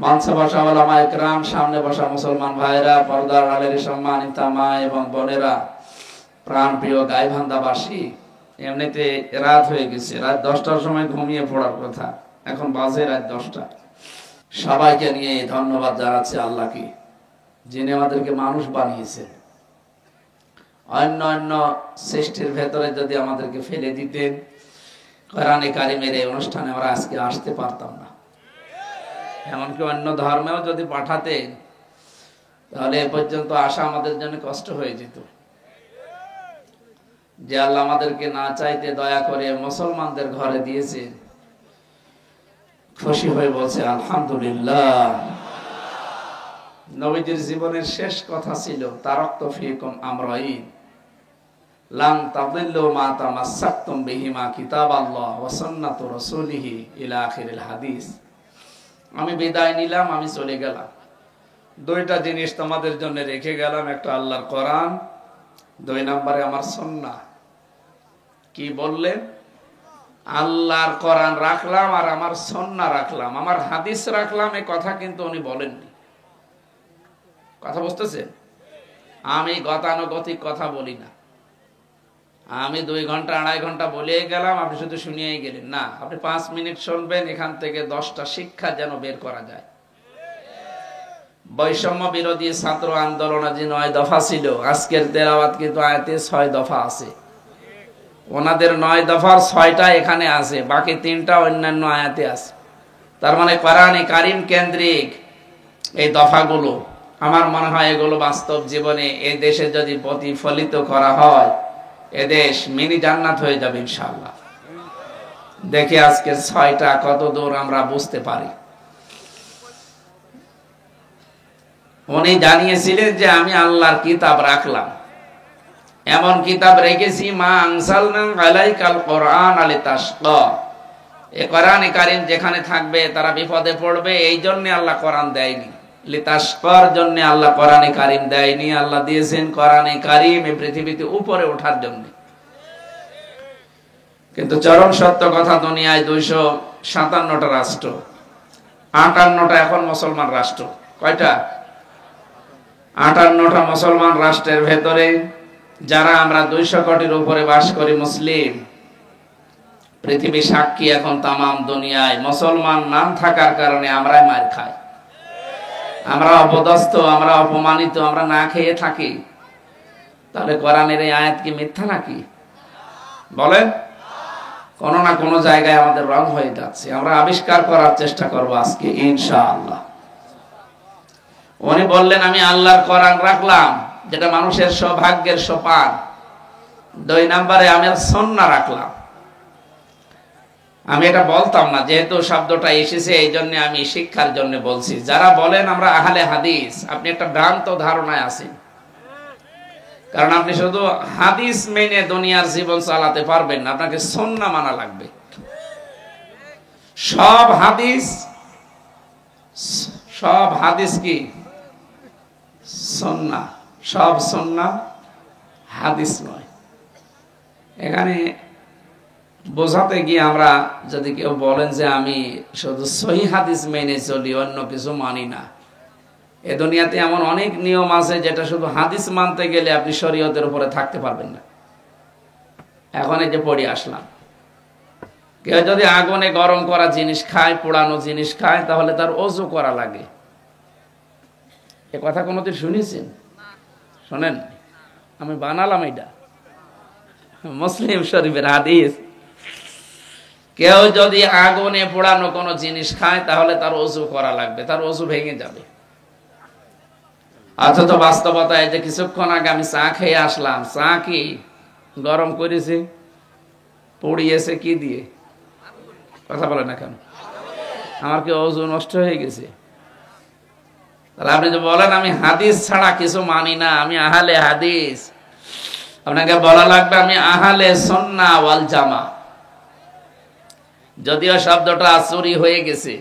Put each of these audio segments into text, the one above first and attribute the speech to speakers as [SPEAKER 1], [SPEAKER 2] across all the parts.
[SPEAKER 1] মঞ্চে বসা ওলামায়ে কেরাম, সামনে বসা মুসলমান ভাইরা, পর্দার আড়ালের সম্মানিত মা এবং বোনেরা, প্রাণপ্রিয় গাইবান্ধাবাসী, এমনিতে রাত হয়ে গেছে, রাত 10টার সময় ঘুমিয়ে পড়ার কথা, এখন বাজে রাত 10টা। সবাইকে নিয়ে ধন্যবাদ জানাচ্ছি আল্লাহকে, যিনি আমাদেরকে মানুষ বানিয়েছেন। অন্য অন্য সৃষ্টির ভেতরে যদি আমাদেরকে ফেলে দিতেন, কোরআনে কারিমের এই অনুষ্ঠানে আমরা আজকে আসতে পারতাম না। এমনকি অন্য ধর্মেও যদি পাঠাতেন, তাহলে এ পর্যন্ত আসা আমাদের জন্য কষ্ট হয়ে যেত। যে আল্লাহ আমাদেরকে না চাইতে দয়া করে মুসলমানদের ঘরে দিয়েছে, খুশি হয়ে বলছে আলহামদুলিল্লাহ। নবীজির জীবনের শেষ কথা ছিল তারাকতু ফীকুম আমরাইন লান তাদিল্লু মা তামাসসাকতুম বিহিমা কিতাবাল্লাহ ওয়া সুন্নাতু রাসূলিহি ইলা আখিরিল হাদিস। আমি বিদায় নিলাম, আমি চলে গেলাম, দুইটা জিনিস তোমাদের জন্য রেখে গেলাম, একটা আল্লাহর কোরআন, 2 নম্বরে আমার সুন্নাহ। কি বললেন? আল্লাহর কোরআন রাখলাম আর আমার সুন্নাহ রাখলাম, আমার হাদিস রাখলাম। এই কথা কিন্তু উনি বলেননি। কথা বুঝতেছেন? আমি গতানুগতিক কথা বলি না। আমি 2 ঘন্টা 2.5 ঘন্টা বলে গেলাম, আপনি শুধু শুনিয়েই গেলেন না। আপনি 5 মিনিট শুনবেন, এখান থেকে 10টা শিক্ষা যেন বের করা যায়। বৈষম্য বিরোধী ছাত্র আন্দোলনে যে 9 দফা ছিল, আজকের তেলাওয়াত কিন্তু আয়াতে 6 দফা আছে। ওনাদের 9 দফার 6টা এখানে আছে, বাকি 3টা অন্যান্য আয়াতে আছে। তার মানে কোরআনে কারীম কেন্দ্রিক এই দফাগুলো, আমার মনে হয় এগুলো বাস্তব জীবনে এই দেশে যদি প্রতিফলিত করা হয়, এদেশ মিনি জান্নাত হয়ে যাবে ইনশাআল্লাহ। দেখি আজকে 6টা কত দূর আমরা বুঝতে পারি। উনি জানিয়েছিলেন যে আমি আল্লাহর কিতাব রাখলাম, এমন কিতাব রেখেছি মা আনজালনা আলাইকাল কোরআন লিতাশকা। এই কোরআনে কারীম যেখানে থাকবে তারা বিপদে পড়বে, এই জন্য আল্লাহ কোরআন দেয়নি। লিতাশকার জন্য আল্লাহ কোরআনে কারীম দেয়নি, আল্লাহ দিয়েছেন কোরআনে কারীম এই পৃথিবীতে উপরে ওঠার জন্য। কিন্তু চরম সত্য কথা, দুনিয়ায় 257টা রাষ্ট্র, 58টা এখন মুসলমান রাষ্ট্র। কয়টা? 58টা মুসলমান রাষ্ট্রের ভেতরে যারা আমরা 200 কোটির উপরে বাস করি মুসলিম, পৃথিবী সাক্ষী এখন তামাম দুনিয়ায় মুসলমান নাম থাকার কারণে আমরাই মার খাই, আমরা অপদস্থ, আমরা অপমানিত, আমরা না খেয়ে থাকি। তাহলে কোরআনের এই আয়াত কি মিথ্যা নাকি? বলেন। কোনো না কোনো জায়গায় আমাদের রং হয়ে যাচ্ছে, আমরা আবিষ্কার করার চেষ্টা করব আজকে ইনশাআল্লাহ। উনি বললেন আমি আল্লাহর কোরআন রাখলাম, যেটা মানুষের সৌভাগ্যের সোপান। 2 নম্বরে আমি সুন্নাহ রাখলাম। আমি এটা বলতাম না, যেহেতু শব্দটা এসেছে এই জন্য আমি শিক্ষার জন্য বলছি। যারা বলেন আমরা আহলে হাদিস, আপনি একটা ভ্রান্ত ধারণায় আছেন। কারণ আপনি শুধু হাদিস মেনে দুনিয়ার জীবন চালাতে পারবেন না, আপনাকে সুন্নাহ মানা লাগবে। সব হাদিস কি সুন্নাহ? সব সুন্নাহ হাদিস নয়। এখানে বোঝাতে গিয়ে আমরা যদি কেউ বলেন যে আমি শুধু সহিহ হাদিস মেনে চলি, অন্য কিছু মানি না, এ দুনিয়াতে এমন অনেক নিয়ম আছে যেটা শুধু হাদিস মানতে গেলে আপনি শরীয়তের উপরে থাকতে পারবেন না। এখন এই যে পড়ে আসলাম, কেউ যদি আগুনে গরম করা জিনিস খায়, পোড়ানো জিনিস খায়, তাহলে তার ওযু করা লাগে। এ কথা কোনোদিন শুনেছেন? শোনেন, আমি বানালাম এটা, মুসলিম শরীফের হাদিস। কেউ যদি আগুনে পোড়ানো কোনো জিনিস খায়, তাহলে তার ওযু করা লাগবে, তার ওযু ভেঙে যাবে। অথচ বাস্তবতায় যে কিছুক্ষণ আগে আমি চা খেয়ে আসলাম, চা কি গরম করেছে? পড়িয়েছে কি দিয়ে? কথা বলে না কেন? আমার কি ওযু নষ্ট হয়ে গেছে? তাহলে আপনি যে বলেন আমি হাদিস ছাড়া কিছু মানি না, আমি আহলে হাদিস, আপনাকে বলা লাগবে আমি আহলে সুন্নাহ ওয়াল জামা। যদিও শব্দটা চুরি হয়ে গেছে,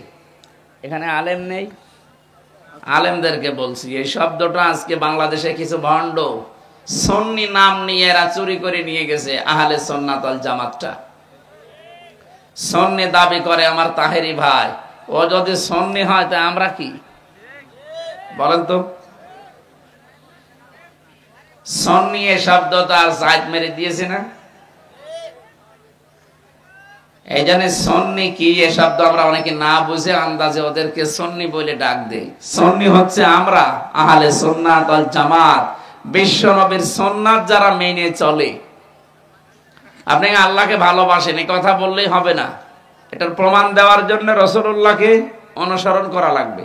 [SPEAKER 1] এখানে আলেম নেই, আলেমদেরকে বলছি এই শব্দটা আজকে বাংলাদেশে কিছু ভণ্ড সুন্নি নাম নিয়ে এরা চুরি করে নিয়ে গেছে আহলে সুন্নাত ওয়াল জামাতটা। সুন্নি দাবি করে আমার তাহেরি ভাই, ও যদি সুন্নি হয় তা আমরা কি বলেন তো? সুন্নি এ শব্দ তার জায়েদ মেরে দিয়েছে না? এই জন্য সুন্নি কি এ শব্দ আমরা অনেকে না বুঝে আন্দাজে ওদেরকে সুন্নি বলে ডাক দেই। সুন্নি হচ্ছে আমরা আহলে সুন্নাত ওয়াল জামাত, বিশ্ব নবীর সুন্নাত যারা মেনে চলে। আপনি আল্লাহকে ভালোবাসেন এই কথা বললেই হবে না, এটার প্রমাণ দেওয়ার জন্য রাসূলুল্লাহকে অনুসরণ করা লাগবে,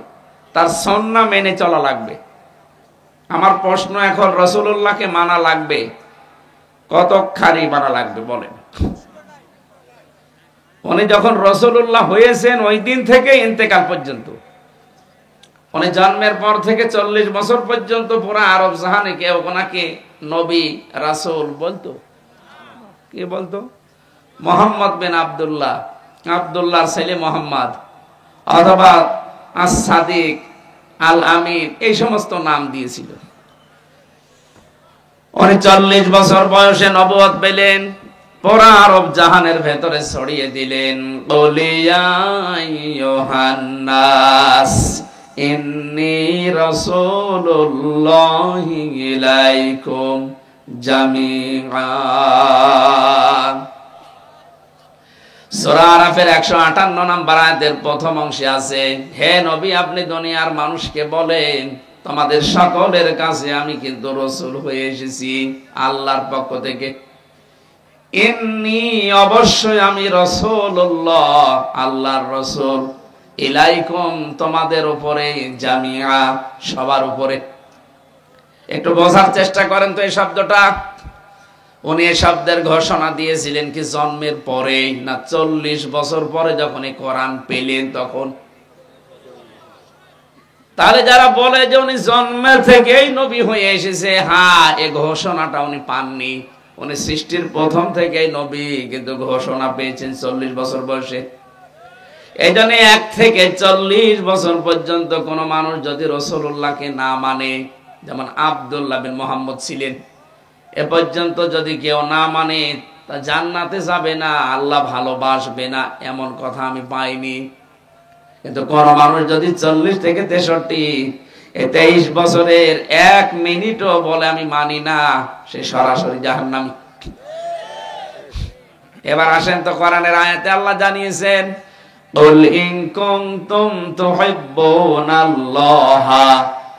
[SPEAKER 1] তার সুন্নাহ মেনে চলা লাগবে। আমার প্রশ্ন এখন, রাসূলুল্লাহকে মানা লাগবে কতখানি মানা লাগবে বলেন? উনি যখন রাসূলুল্লাহ হয়েছেন ওই দিন থেকে ইন্তেকাল পর্যন্ত, উনি জন্মের পর থেকে 40 বছর পর্যন্ত পুরো আরব জাহানে কেউ ওনাকে নবী রাসূল বলতো? কে বলতো? মুহাম্মদ বিন আব্দুল্লাহ, আব্দুল্লাহর ছেলে মুহাম্মদ, অথবা আস-সাদিক, আল আমিন, এই সমস্ত নাম দিয়েছিল। উনি 40 বছর বয়সে নবুয়ত পেলেন, পুরা আরব জাহানের ভেতরে ছড়িয়ে দিলেন। কুলিয়া ইউহান্নাস ইন্নী রাসূলুল্লাহি ইলাইকুম জামিআ। সূরা আরাফের 158 নম্বর আয়াতের প্রথম অংশে আছে, হে নবী আপনি দুনিয়ার মানুষকে বলেন তোমাদের সকলের কাছে আমি কিন্তু রাসূল হয়ে এসেছি আল্লাহর পক্ষ থেকে। ইন্নী অবশ্যই আমি রাসূলুল্লাহ, আল্লাহর রাসূল, ইলাইকুম তোমাদের উপরে, জামিআ সবার উপরে। একটু বোঝার চেষ্টা করেন তো এই শব্দটা। উনি এই শব্দের ঘোষণা দিয়েছিলেন কি জন্মের পরে না 40 বছর পরে যখন এই কোরআন পেলেন তখন? তাহলে যারা বলে যে উনি জন্মের থেকেই নবী হয়ে এসেছে, হ্যাঁ এই ঘোষণাটা উনি পাননি, উনি সৃষ্টির প্রথম থেকেই নবী, কিন্তু ঘোষণা পেয়েছেন 40 বছর বয়সে। এই জন্য 1 থেকে 40 বছর পর্যন্ত কোন মানুষ যদি রাসূলুল্লাহকে না মানে, যেমন আব্দুল্লাহ বিন মুহাম্মদ ছিলেন, এ পর্যন্ত যদি কেউ না মানে তা জান্নাতে যাবে না, আল্লাহ ভালোবাসবে না, এমন কথা আমি পাইনি। কিন্তু কোন মানুষ যদি 40 থেকে 63 এই 23 বছরের 1 মিনিটও বলে আমি মানি না, সে সরাসরি জাহান্নামী। এবার আসেন তো কোরআনের আয়াতে আল্লাহ জানিয়েছেন, কুল ইন কুনতুম তুহিব্বুনাল্লাহা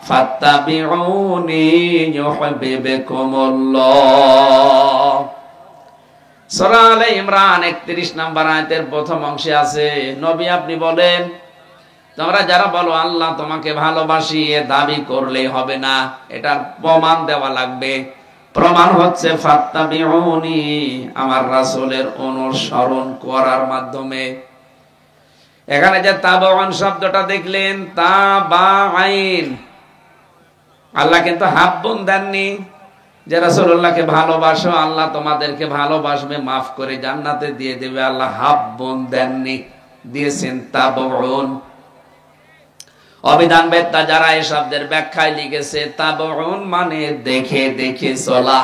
[SPEAKER 1] ফাত্তাবিউনি ইউহিব্বুকুমুল্লাহ। সূরা আলে ইমরান 31 নম্বর আয়াতের প্রথম অংশে আছে, নবী আপনি বলেন তোমরা যারা বলো আল্লাহ তোমাকে ভালোবাসি, এ দাবি করলেই হবে না, এটার প্রমাণ দেওয়া লাগবে। প্রমাণ হচ্ছে ফাত্তাবিউনি, আমার রাসূলের অনুসরণ করার মাধ্যমে। এখানে যে তাবাউন শব্দটা দেখলেন, তাবাইন, আল্লাহ কিন্তু হাব্বুন দেননি যে রাসূলুল্লাহকে ভালোবাসো আল্লাহ তোমাদেরকে ভালোবাসবে, মাফ করে জান্নাতে দিয়ে দেবে, আল্লাহ হাব্বুন দেননি, দিয়েছেন তাবাউন। অবিধানবেত্তা যারা এই শব্দের ব্যাখ্যায় লিখেছে, তাবাউন মানে দেখে দেখে চলা।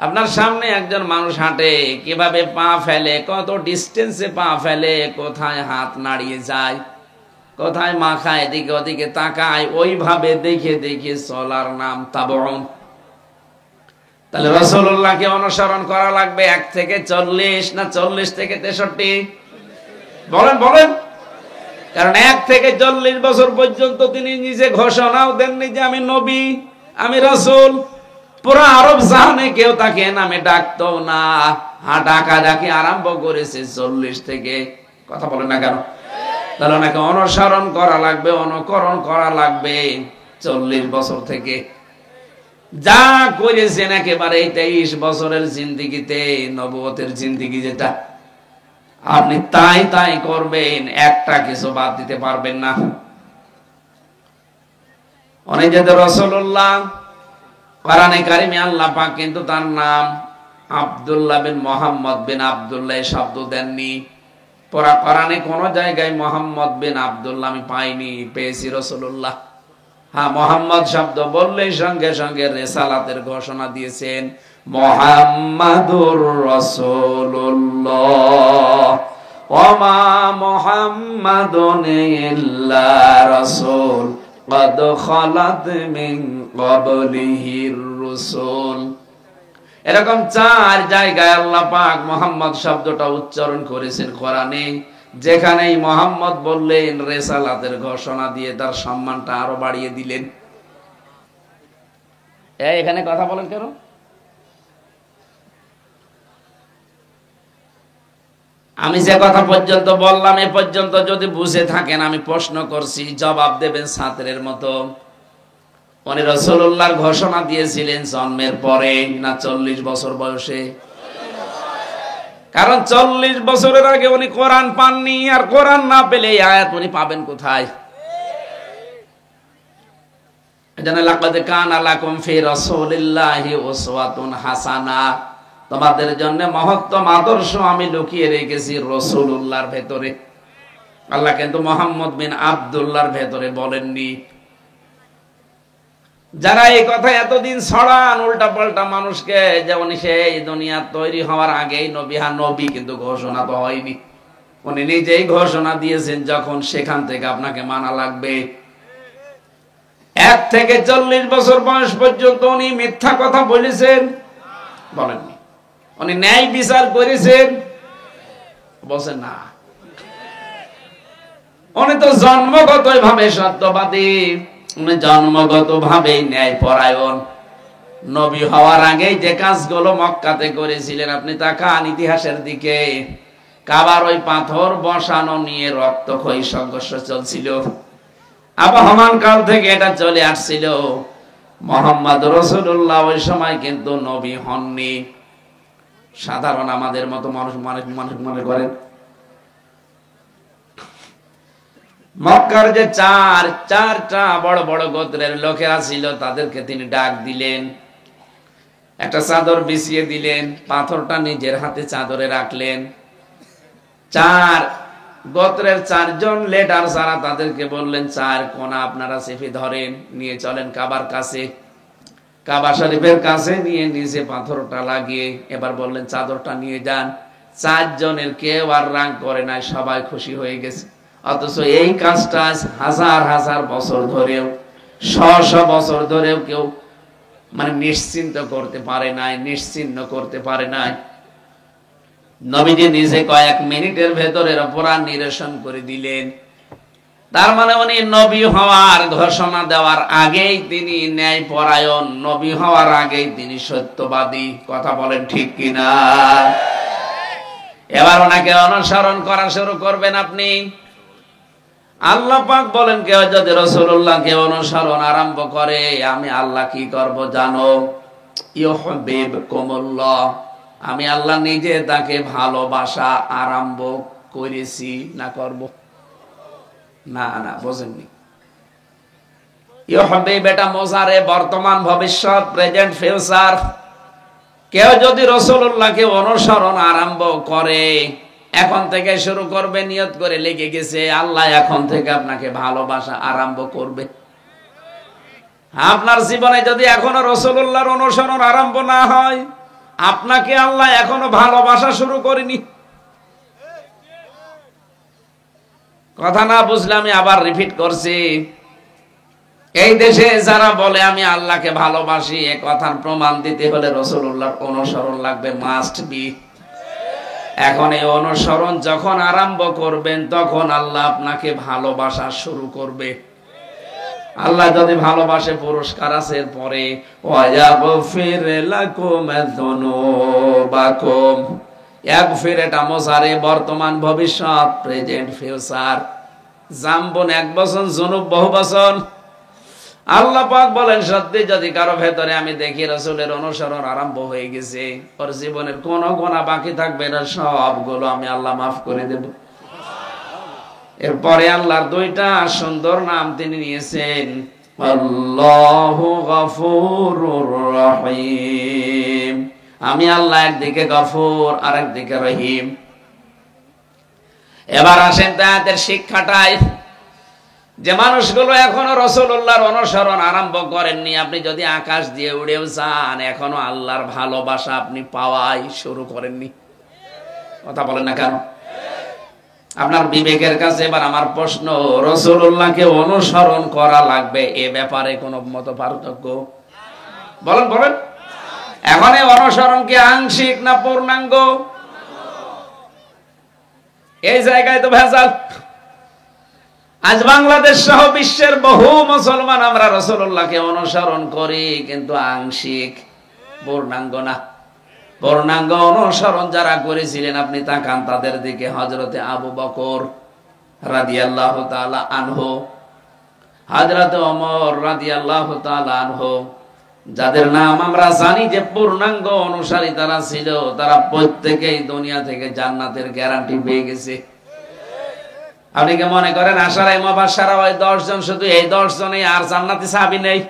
[SPEAKER 1] আপনার সামনে একজন মানুষ হাঁটে, কিভাবে পা ফেলে, কত ডিস্টেন্সে পা ফেলে, কোথায় হাত নাড়িয়ে যায়, কোথায় মাখা এদিকে ওদিকে তাকায়, ওইভাবে দেখে দেখে চলার নাম তাবাউন। তাহলে রাসূলুল্লাহকে অনুসরণ করা লাগবে 1 থেকে 40 না 40 থেকে 63? বলেন বলেন। কারণ 1 থেকে 40 বছর পর্যন্ত তিনি নিজে ঘোষণাও দেননি যে আমি নবী, আমি রাসূল। পুরো আরব জাহানে কেউ তাকে নামে ডাকতো না, ডাকাডাকি আরম্ভ করেছে 40 থেকে। কথা বলেন না কেন? তাহলে ওনাকে অনুসরণ করা লাগবে, অনুকরণ করা লাগবে 40 বছর থেকে। যা করেছেন একেবারে 23 বছরের জিন্দেগিতে, নবুয়তের জিন্দেগি যেটা, আপনি তাই তাই করবেন, একটা কিছু বাদ দিতে পারবেন না। অনেক যে রাসূলুল্লাহ কোরআনে কারিমে আল্লাহ পাক কিন্তু তার নাম আব্দুল্লাহ বিন মুহাম্মদ বিন আব্দুল্লাহ শব্দ দেননি। পুরা কোরআনে কোন জায়গায় মুহাম্মদ বিন আব্দুল্লাহ আমি পাইনি, পেয়েছি রাসূলুল্লাহ। হ্যাঁ, মুহাম্মদ শব্দ বললেই সঙ্গে সঙ্গে রিসালাতের ঘোষণা দিয়েছেন, মুহাম্মাদুর রাসূলুল্লাহ ওমা মুহাম্মাদুন ইল্লা রাসূল কদ খালাত মিন ক্বাবলিহির রাসূল। এরকম 4 জায়গায় আল্লাহ পাক মুহাম্মদ শব্দটা উচ্চারণ করেছেন কোরআনে, যেখানেই মুহাম্মদ বললেন রিসালাতের ঘোষণা দিয়ে তার সম্মানটা আরো বাড়িয়ে দিলেন। এখানে কথা বলেন কেন? আমি যে কথা পর্যন্ত বললাম এ পর্যন্ত যদি বুঝে থাকেন, আমি প্রশ্ন করছি, জবাব দেবেন ছাত্রের মতো। উনি রাসূলুল্লাহর ঘোষণা দিয়েছিলেন জন্মের পরে না 40 বছর বয়সে? কারণ 40 বছরের আগে উনি কোরআন পাননি, আর কোরআন না পেলে এই আয়াত উনি পাবেন কোথায়? এজন্য লাকাদ কানা লাকুম ফি রাসূলিল্লাহি উসওয়াতুন হাসানা, তোমাদের জন্য মহত্তম আদর্শ আমি লুকিয়ে রেখেছি রাসূলুল্লাহর ভেতরে। আল্লাহ কিন্তু মুহাম্মদ বিন আব্দুল্লাহর ভেতরে বলেননি। যারা এই কথা এতদিন ছড়ান উল্টা পাল্টা মানুষকে, যেমন সেই দুনিয়া তৈরি হওয়ার আগেই নবী, হ্যাঁ নবী কিন্তু ঘোষণা তো হয়নি, উনি নিজেই ঘোষণা দিয়েছেন যখন সেখান থেকে আপনাকে মানা লাগবে। 1 থেকে 40 বছর বয়স পর্যন্ত উনি মিথ্যা কথা বলেছেন? বলেননি। উনি ন্যায় বিচার করেছেন? বলেন না। উনি তো জন্মগত ভাবে সত্যবাদী, উনি জন্মগত ভাবে ন্যায় পরায়ণ। নবী হওয়ার আগে যে কাজগুলো মক্কাতে করেছিলেন, আপনি তাকান ইতিহাসের দিকে, কাবার ওই পাথর বসানো নিয়ে রক্তক্ষয়ী সংঘর্ষ চলছিল, আবহমান কাল থেকে এটা চলে আসছিল। মুহাম্মদ রাসূলুল্লাহ ওই সময় কিন্তু নবী হননি। সাধারণ আমাদের মতো মানুষ মনে করেন। মক্কার যে চারটা বড় বড় গোত্রের লোকেরা ছিল, তাদেরকে তিনি ডাক দিলেন, একটা চাদর বিছিয়ে দিলেন, পাথরটা নিজের হাতে চাদরে রাখলেন। 4 গোত্রের 4 জন লিডার যারা, তাদেরকে বললেন 4 কোনা আপনারা চেপে ধরেন, নিয়ে চলেন কাবার কাছে। কাবা শরীফের কাছে নিয়ে নিজে পাথরটা লাগিয়ে এবার বললেন চাদরটা নিয়ে যান। 4 জনের কেউ আর রাগ করে নাই, সবাই খুশি হয়ে গেছে। অথচ এই কাজটা হাজার হাজার বছর ধরেও, শ বছর ধরেও কেউ মানে নিশ্চিন্ত করতে পারে নাই, নিশ্চিন্ন করতে পারে নাই। নবীজি নিজে কয়েক মিনিটের ভেতরে পুরাণ নিরসন করে দিলেন। তার মানে উনি নবী হওয়ার ঘোষণা দেওয়ার আগেই তিনি ন্যায় পরায়ণ, নবী হওয়ার আগেই তিনি সত্যবাদী। কথা বলেন ঠিক কিনা? এবার ওনাকে অনুসরণ করা শুরু করবেন আপনি। আল্লাহ পাক বলেন, কেউ যদি রাসূলুল্লাহকে অনুসরণ আরম্ভ করে, আমি আল্লাহ কি করব জানো? ইউহিব্বুকুমুল্লাহ, আমি আল্লাহ নিজে তাকে ভালোবাসা আরম্ভ করেছি না করব? না না, বোঝেননি। ইউহিব্বু এটা মোজারে, বর্তমান ভবিষ্যৎ, প্রেজেন্ট ফিউচার। কেউ যদি রাসূলুল্লাহকে অনুসরণ আরম্ভ করে, এখন থেকে শুরু করবে, নিয়ত করে লেগে গেছে, আল্লাহ এখন থেকে আপনাকে ভালোবাসা আরম্ভ করবে। আপনার জীবনে যদি এখনো রাসূলুল্লাহর অনুসরণ আরম্ভ না হয়, আপনাকে আল্লাহ এখনো ভালোবাসা শুরু করেনি। কথা না বুঝলে আমি আবার রিপিট করছি। এই দেশে যারা বলে আমি আল্লাহকে ভালোবাসি, এ কথার প্রমাণ দিতে হলে রাসূলুল্লাহর অনুসরণ লাগবে, মাস্ট বি। এখন এই অনুসরণ যখন আরম্ভ করবেন, তখন আল্লাহ আপনাকে ভালোবাসা শুরু করবে। আল্লাহ যদি ভালোবাসে, পুরস্কার আছে এরপরে, ওয়ায়াগফির লাকুম যুনুবাকুম। ইয়াগফির এটা মোজারে, বর্তমান ভবিষ্যৎ, প্রেজেন্ট ফিউচার। জামবুন 1 বছর, যুনুব বহু বছর। আল্লাহ পাক বলেন, সত্যি যদি কারো ভেতরে আমি দেখি রাসূলের অনুসরণ আরম্ভ হয়ে গেছে, ওর জীবনের কোনো গুনাহ বাকি থাকবে না, সবগুলো আমি আল্লাহ মাফ করে দেব। এরপরে আল্লাহর 2টা সুন্দর নাম তিনি নিয়েছেন, আল্লাহু গফুরুর রহিম। আমি আল্লাহ একদিকে গফুর আর একদিকে রহিম। এবার আসেন তাদের শিক্ষাটাই, যে মানুষগুলো এখনো রাসূলুল্লাহর অনুসরণ আরম্ভ করেননি, আপনি যদি আকাশ দিয়ে উড়েও যান, এখনো আল্লাহর ভালোবাসা আপনি পাওয়াই শুরু করেননি। কথা বলেন না কেন? আপনার বিবেকের কাছে এবার আমার প্রশ্ন, রাসূলুল্লাহকে অনুসরণ করা লাগবে এ ব্যাপারে কোনো মত পার্থক্য? বলেন বলেন। এখন এই অনুসরণ কি আংশিক না পূর্ণাঙ্গ? এই জায়গায় তো ভেজাল। আজ বাংলাদেশ সহ বিশ্বের বহু মুসলমান আমরা রাসূলুল্লাহকে অনুসরণ করি, কিন্তু আংশিক, পূর্ণাঙ্গ না। পূর্ণাঙ্গ অনুসরণ যারা করেছিলেন আপনি তাকান তাদের দিকে, হযরতে আবু বকর রাদিয়াল্লাহু তাআলা আনহু, হযরতে ওমর রাদিয়াল্লাহু তাআলা আনহু, যাদের নাম আমরা জানি যে পূর্ণাঙ্গ অনুসারী তারা ছিল, তারা প্রত্যেকেই দুনিয়া থেকে জান্নাতের গ্যারান্টি পেয়ে গেছে। আপনি কি মনে করেন আশারায়ে মুবাশশারা ওই 10 জন, শুধু এই 10 জনই, আর জান্নাতি সাহাবী নেই?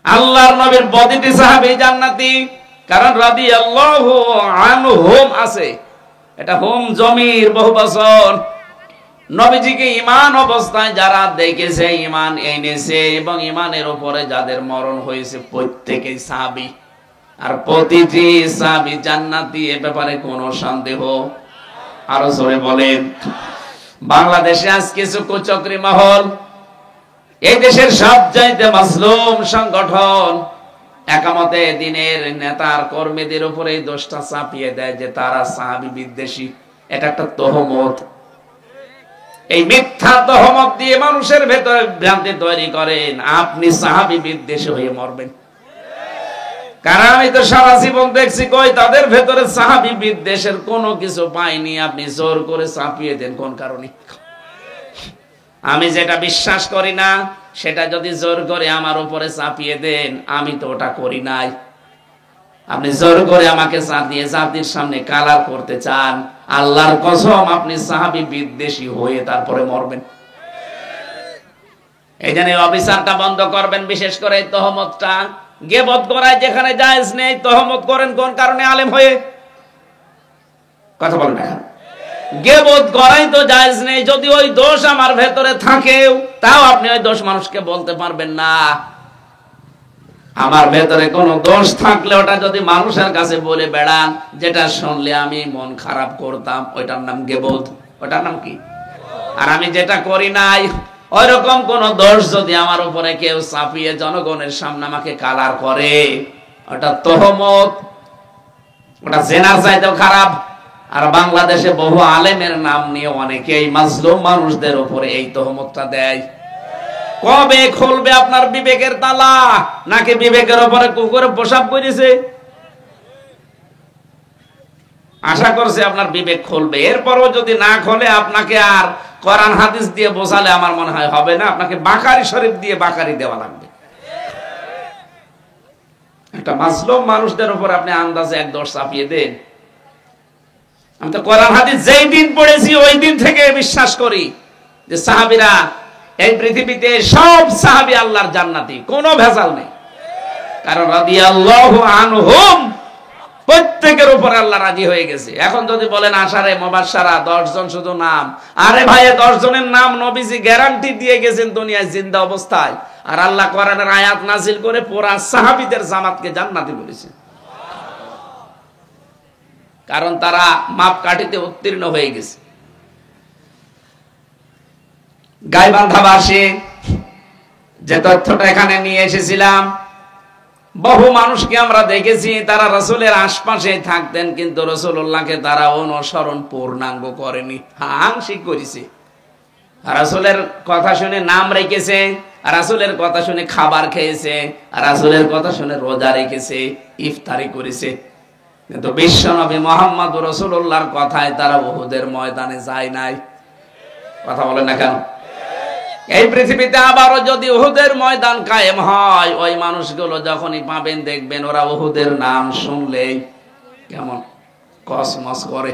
[SPEAKER 1] আল্লাহর নবীর প্রতিটি সাহাবী জান্নাতি, কারণ রাদিয়াল্লাহু আনহুম আছে, এটা হুম জমির বহুবচন। নবীজিকে ঈমান অবস্থায় যারা দেখেছে, ঈমান এনেছে এবং ঈমানের উপরে যাদের মরণ হয়েছে প্রত্যেকেই সাহাবী, আর প্রতিটি সাহাবী জান্নাতি, এ ব্যাপারে কোনো সন্দেহ? আরো জোরে বলেন। বাংলাদেশে আজ কিছু কুচক্রী মহল, এই দেশের সবচাইতে মাসলুম সংগঠন, একামতে দিনের নেতার কর্মীদের উপরে এই দোষটা চাপিয়ে দেয় যে তারা সাহাবী বিদ্বেষী। এটা একটা তহমত। এই মিথ্যা তহমত দিয়ে মানুষের ভেতরে ভ্রান্তি তৈরি করেন, আপনি সাহাবী বিদ্বেষী হয়ে মরবেন। কারণ আমি তো সারা জীবন দেখছি কই তাদের ভেতরে সাহাবী বিদ্বেষের কোনো কিছু পাইনি, আপনি জোর করে চাপিয়ে দেন কোন কারণে? আমি যেটা বিশ্বাস করি না সেটা যদি জোর করে আমার উপরে চাপিয়ে দেন, আমি তো ওটা করি নাই। আপনি জোর করে আমাকে চাপিয়ে জাতির সামনে কালার করতে চান, আল্লাহর কসম আপনি সাহাবী বিদ্বেষী হয়ে তারপরে মরবেন। এই জন্য অবিচারটা বন্ধ করবেন, বিশেষ করে এই তহমতটা। গীবত করায় যেখানে জায়েজ নেই, তহমত করেন কোন কারণে আলেম হয়ে? কথা বলেন না। গীবত করাই তো জায়েজ নেই, যদি ওই দোষ আমার ভেতরে থাকেও তাও আপনি ওই দোষ মানুষকে বলতে পারবেন না। আমার ভেতরে কোনো দোষ থাকলে ওটা যদি মানুষের কাছে বলে বেড়ান, যেটা শুনলে আমি মন খারাপ করতাম, ওইটার নাম গীবত। ওটার নাম কি? আর আমি যেটা করি নাই ওইরকম কোন দোষ যদি আমার উপরে কেউ চাপিয়ে জনগণের সামনে আমাকে কালার করে, ওটা তহমত, ওটা জেনার চাইতেও খারাপ। আর বাংলাদেশে বহু আলেমের নাম নিয়ে অনেকেই মাজলুম মানুষদের উপরে এই তহমতটা দেয়। কবে খুলবে আপনার বিবেকের তালা? নাকি বিবেকের উপরে কুকুরে প্রসাব করেছে? আশা করছে আপনার বিবেক খুলবে। এরপরও যদি না খোলে, আপনাকে আর কোরআন হাদিস দিয়ে বোঝালে আমার মনে হয় হবে না, আপনাকে বাকারি শরীফ দিয়ে বাকারি দেওয়া লাগবে। একটা মাজলুম মানুষদের উপর আপনি আন্দাজে এক দোষ চাপিয়ে দেন। আমি তো কোরআন হাদিস যেই দিন পড়েছি ওই দিন থেকে বিশ্বাস করি যে সাহাবীরা, এই পৃথিবীতে সব সাহাবী আল্লাহর জান্নাতি, কোনো ভেজাল নেই। কারণ রাদিয়াল্লাহু আনহুম, প্রত্যেকের উপর আল্লাহ রাজি হয়ে গেছে। এখন যদি বলেন আশারায়ে মুবাশশারা 10 জন শুধু নাম, আরে ভাই 10 জনের নাম নবীজি গ্যারান্টি দিয়ে গেছেন দুনিয়ায় জিন্দা অবস্থায়, আর আল্লাহ কোরআনের আয়াত নাজিল করে পুরা সাহাবীদের জামাতকে জান্নাতি বলেছেন। কারণ তারা মাপকাঠিতে উত্তীর্ণ হয়ে গেছে। গাইবান্ধাবাসী যে তথ্যটা এখানে নিয়ে এসেছিলাম, বহু মানুষকে আমরা দেখেছি তারা রাসূলের আশপাশে থাকতেন, কিন্তু রাসূলুল্লাহকে তারা অনুসরণ পূর্ণাঙ্গ করেনি, আংশিক করেছে। রাসূলের কথা শুনে নাম রেখেছে, রাসূলের কথা শুনে খাবার খেয়েছে, রাসূলের কথা শুনে রোজা রেখেছে, ইফতারি করেছে। কিন্তু বিশ্বনবী মুহাম্মদ রাসূলুল্লাহর কথায় তারা উহুদের ময়দানে যায় নাই। কথা বলেন না কেন? এই পৃথিবীতে আবারও যদি উহুদের ময়দান কায়েম হয়, ওই মানুষগুলো যখনই পাবেন দেখবেন ওরা উহুদের নাম শুনলেই কেমন কসমস করে,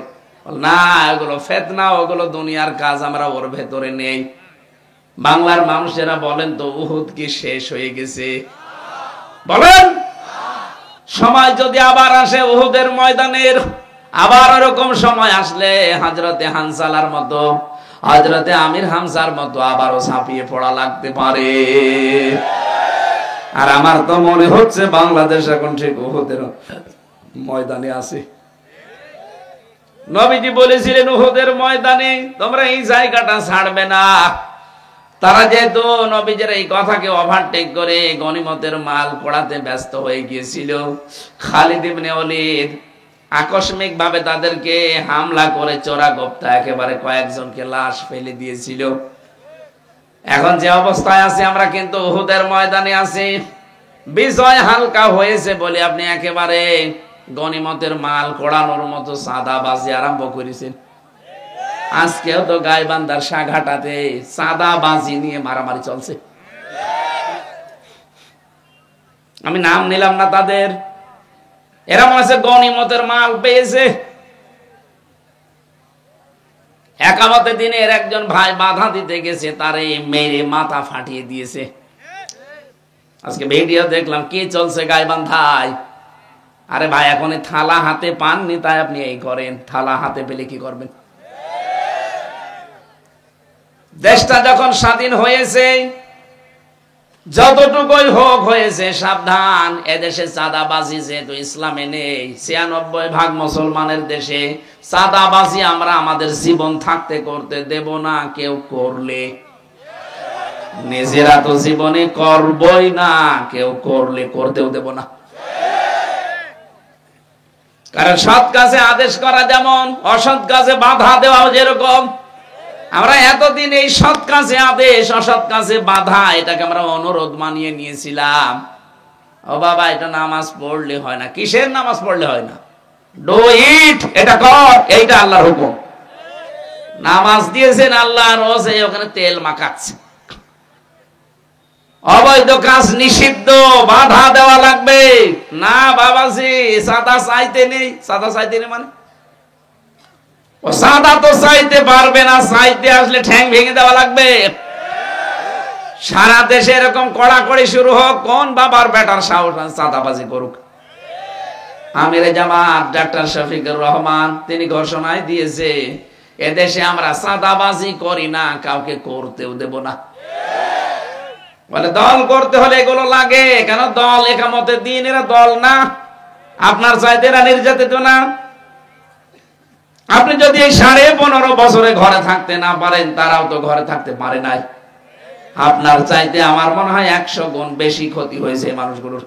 [SPEAKER 1] না ওগুলো ফিতনা, ওগুলো দুনিয়ার কাজ, আমরা ওর ভেতরে নেই। বাংলার মানুষেরা বলেন তো, উহুদ কি শেষ হয়ে গেছে? বলেন। সময় যদি আবার আসে উহুদের ময়দানের, আবার এরকম সময় আসলে হযরতে হানজালার মতো, হযরতে আমির হামজার মতো আবারও ছাপিয়ে পড়া লাগতে পারে। আর আমার তো মনে হচ্ছে বাংলাদেশ এখন ঠিক উহুদের ময়দানে আছে। নবীজি বলেছিলেন উহুদের ময়দানে তোমরা এই জায়গাটা ছাড়বে না। তারা যেহেতু নবীজের এই কথাকে ওভারটেক করে গনিমতের মাল কোড়াতে ব্যস্ত হয়ে গিয়েছিল, খালিদ ইবনে ওলীদ আকস্মিক ভাবে তাদেরকে হামলা করে চোরাগোপ্তা একেবারে কয়েকজনকে লাশ ফেলে দিয়েছিল। এখন যে অবস্থায় আছে আমরা কিন্তু উহুদের ময়দানে আছি। বিজয় হালকা হয়েছে বলে আপনি একেবারে গনিমতের মাল কোড়ানোর মতো চাঁদাবাজি আরম্ভ করেছেন। আজকেও তো গাইবান্ধার সাঘাটাতে চাঁদাবাজি নিয়ে মারামারি চলছে। আমি নাম নিলাম না তাদের। এরা মনে হচ্ছে গনিমতের মাল পেয়েছে। একামতের দিনের একজন ভাই বাধা দিতে গেছে, তারে মেরে মাথা ফাটিয়ে দিয়েছে। আজকে ভিডিও দেখলাম কি চলছে গাইবান্ধায়। আরে ভাই এখন থালা হাতে পাননি তাই আপনি এই করেন, থালা হাতে পেলে কি করবেন? দেশটা যখন স্বাধীন হয়েছে, যতটুকুই হোক হয়েছে সাবধান। এদেশে চাঁদাবাজি যেহেতু ইসলামে নেই, ৯৬% মুসলমানের দেশে চাঁদাবাজি আমরা আমাদের জীবন থাকতে করতে দেব না। কেউ করলে নিজেরা তো জীবনে করবই না, কেউ করলে করতেও দেব না। কারণ সৎ কাজে আদেশ করা যেমন, অসৎ কাজে বাধা দেওয়া যেরকম। আমরা এতদিন এই সৎ কাজে আদেশ, অসৎ কাজে বাধা, এটাকে আমরা অনুরোধ মানিয়ে নিয়েছিলাম। ও বাবা, এটা নামাজ পড়লে হয় না। কিসের নামাজ পড়লে হয় না? ডু ইট, এটা কর, এইটা আল্লাহর হুকুম। নামাজ দিয়েছেন আল্লাহ, রোজ ওখানে তেল মাখাচ্ছে। অবৈধ কাজ নিষিদ্ধ, বাধা দেওয়া লাগবে না। বাবাজি সাদা চাইতে নেই, সাদা চাইতে নেই মানে ও সাদা তো চাইতে পারবে না, চাইতে আসলে ঠ্যাং ভেঙে দেওয়া লাগবে। সারা দেশে এরকম কড়াকড়ি শুরু হোক, কোন বাবার বেটার সাহস চাঁদাবাজি করুক। আমিরে জামাত ডাক্তার শফিকুর রহমান তিনি ঘোষণায় দিয়েছে, এদেশে আমরা চাঁদাবাজি করি না, কাউকে করতেও দেব না। বলে দল করতে হলে এগুলো লাগে কেন? দল একামতের দিন, এরা দল না। আপনার চাইতে এরা নির্যাতিত না। আপনি যদি এই 15.5 বছরে ঘরে থাকতে না পারেন, তারাও তো ঘরে থাকতে পারে নাই। আপনার চাইতে আমার মনে হয় 100 গুণ বেশি ক্ষতি হয়েছে মানুষগুলোর।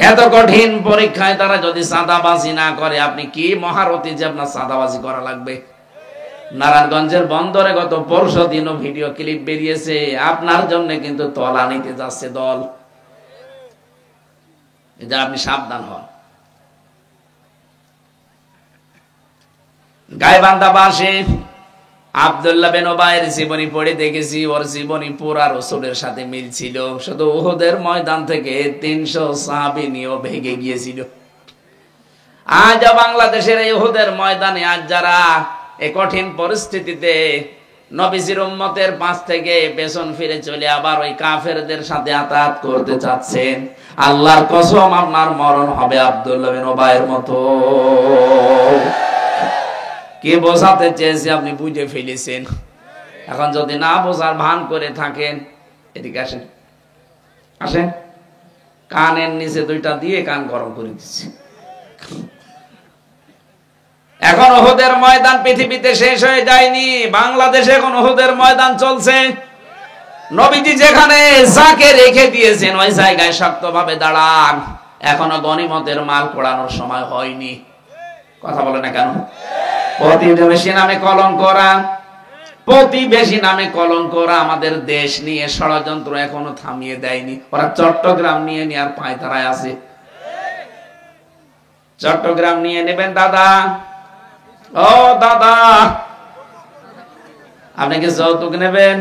[SPEAKER 1] এত কঠিন পরীক্ষায় তারা যদি চাঁদাবাজি না করে, আপনি কি মহারথী যে আপনার চাঁদাবাজি করা লাগবে? নারায়ণগঞ্জের বন্দরে গত পরশু দিনও ভিডিও ক্লিপ বেরিয়েছে, আপনার জন্য কিন্তু তলা নিতে যাচ্ছে দল। এটা আপনি সাবধান হন। গাইবান্ধাবাসী আব্দুল্লাহ বিন উবাইয়ের জীবনী পড়ে দেখেছি, ওর জীবনী পুরা রাসূলের সাথে মিল ছিল। শুধু উহুদের ময়দান থেকে 300 সাহাবী নিয়েও ভেগে গিয়েছিল। আজ বাংলাদেশের এই উহুদের ময়দানে আজ যারা এই কঠিন পরিস্থিতিতে নবীজির উম্মতের পাশ থেকে পেছন ফিরে চলে আবার ওই কাফেরদের সাথে আতাত করতে চাচ্ছেন, আল্লাহর কসম আপনার মরণ হবে আব্দুল্লাহ বিন উবাইয়ের মতো। কে বোঝাতে চেয়েছে আপনি বুঝে ফেলেছেন। এখন যদি না বোঝার ভান করে থাকেন, এদিকে আসেন, আসেন, কানের নিচে 2টা দিয়ে কান গরম করে দিচ্ছে। এখন উহুদের ময়দান পৃথিবীতে শেষ হয়ে যায়নি, বাংলাদেশে এখন উহুদের ময়দান চলছে। নবীজি যেখানে যাকে রেখে দিয়েছেন ওই জায়গায় শক্তভাবে দাঁড়ান। এখনো গনিমতের মাল পোড়ানোর সময় হয়নি। কথা বলে না কেন? প্রতিবেশী নামে কলঙ্করা, প্রতিবেশী নামে কলঙ্করা আমাদের দেশ নিয়ে ষড়যন্ত্র এখনো থামিয়ে দেয়নি। ওরা চট্টগ্রাম নিয়ে নেওয়ার পায়তারায় আছে। চট্টগ্রাম নিয়ে নেবেন দাদা, ও দাদা, আপনি কি যৌতুক নেবেন?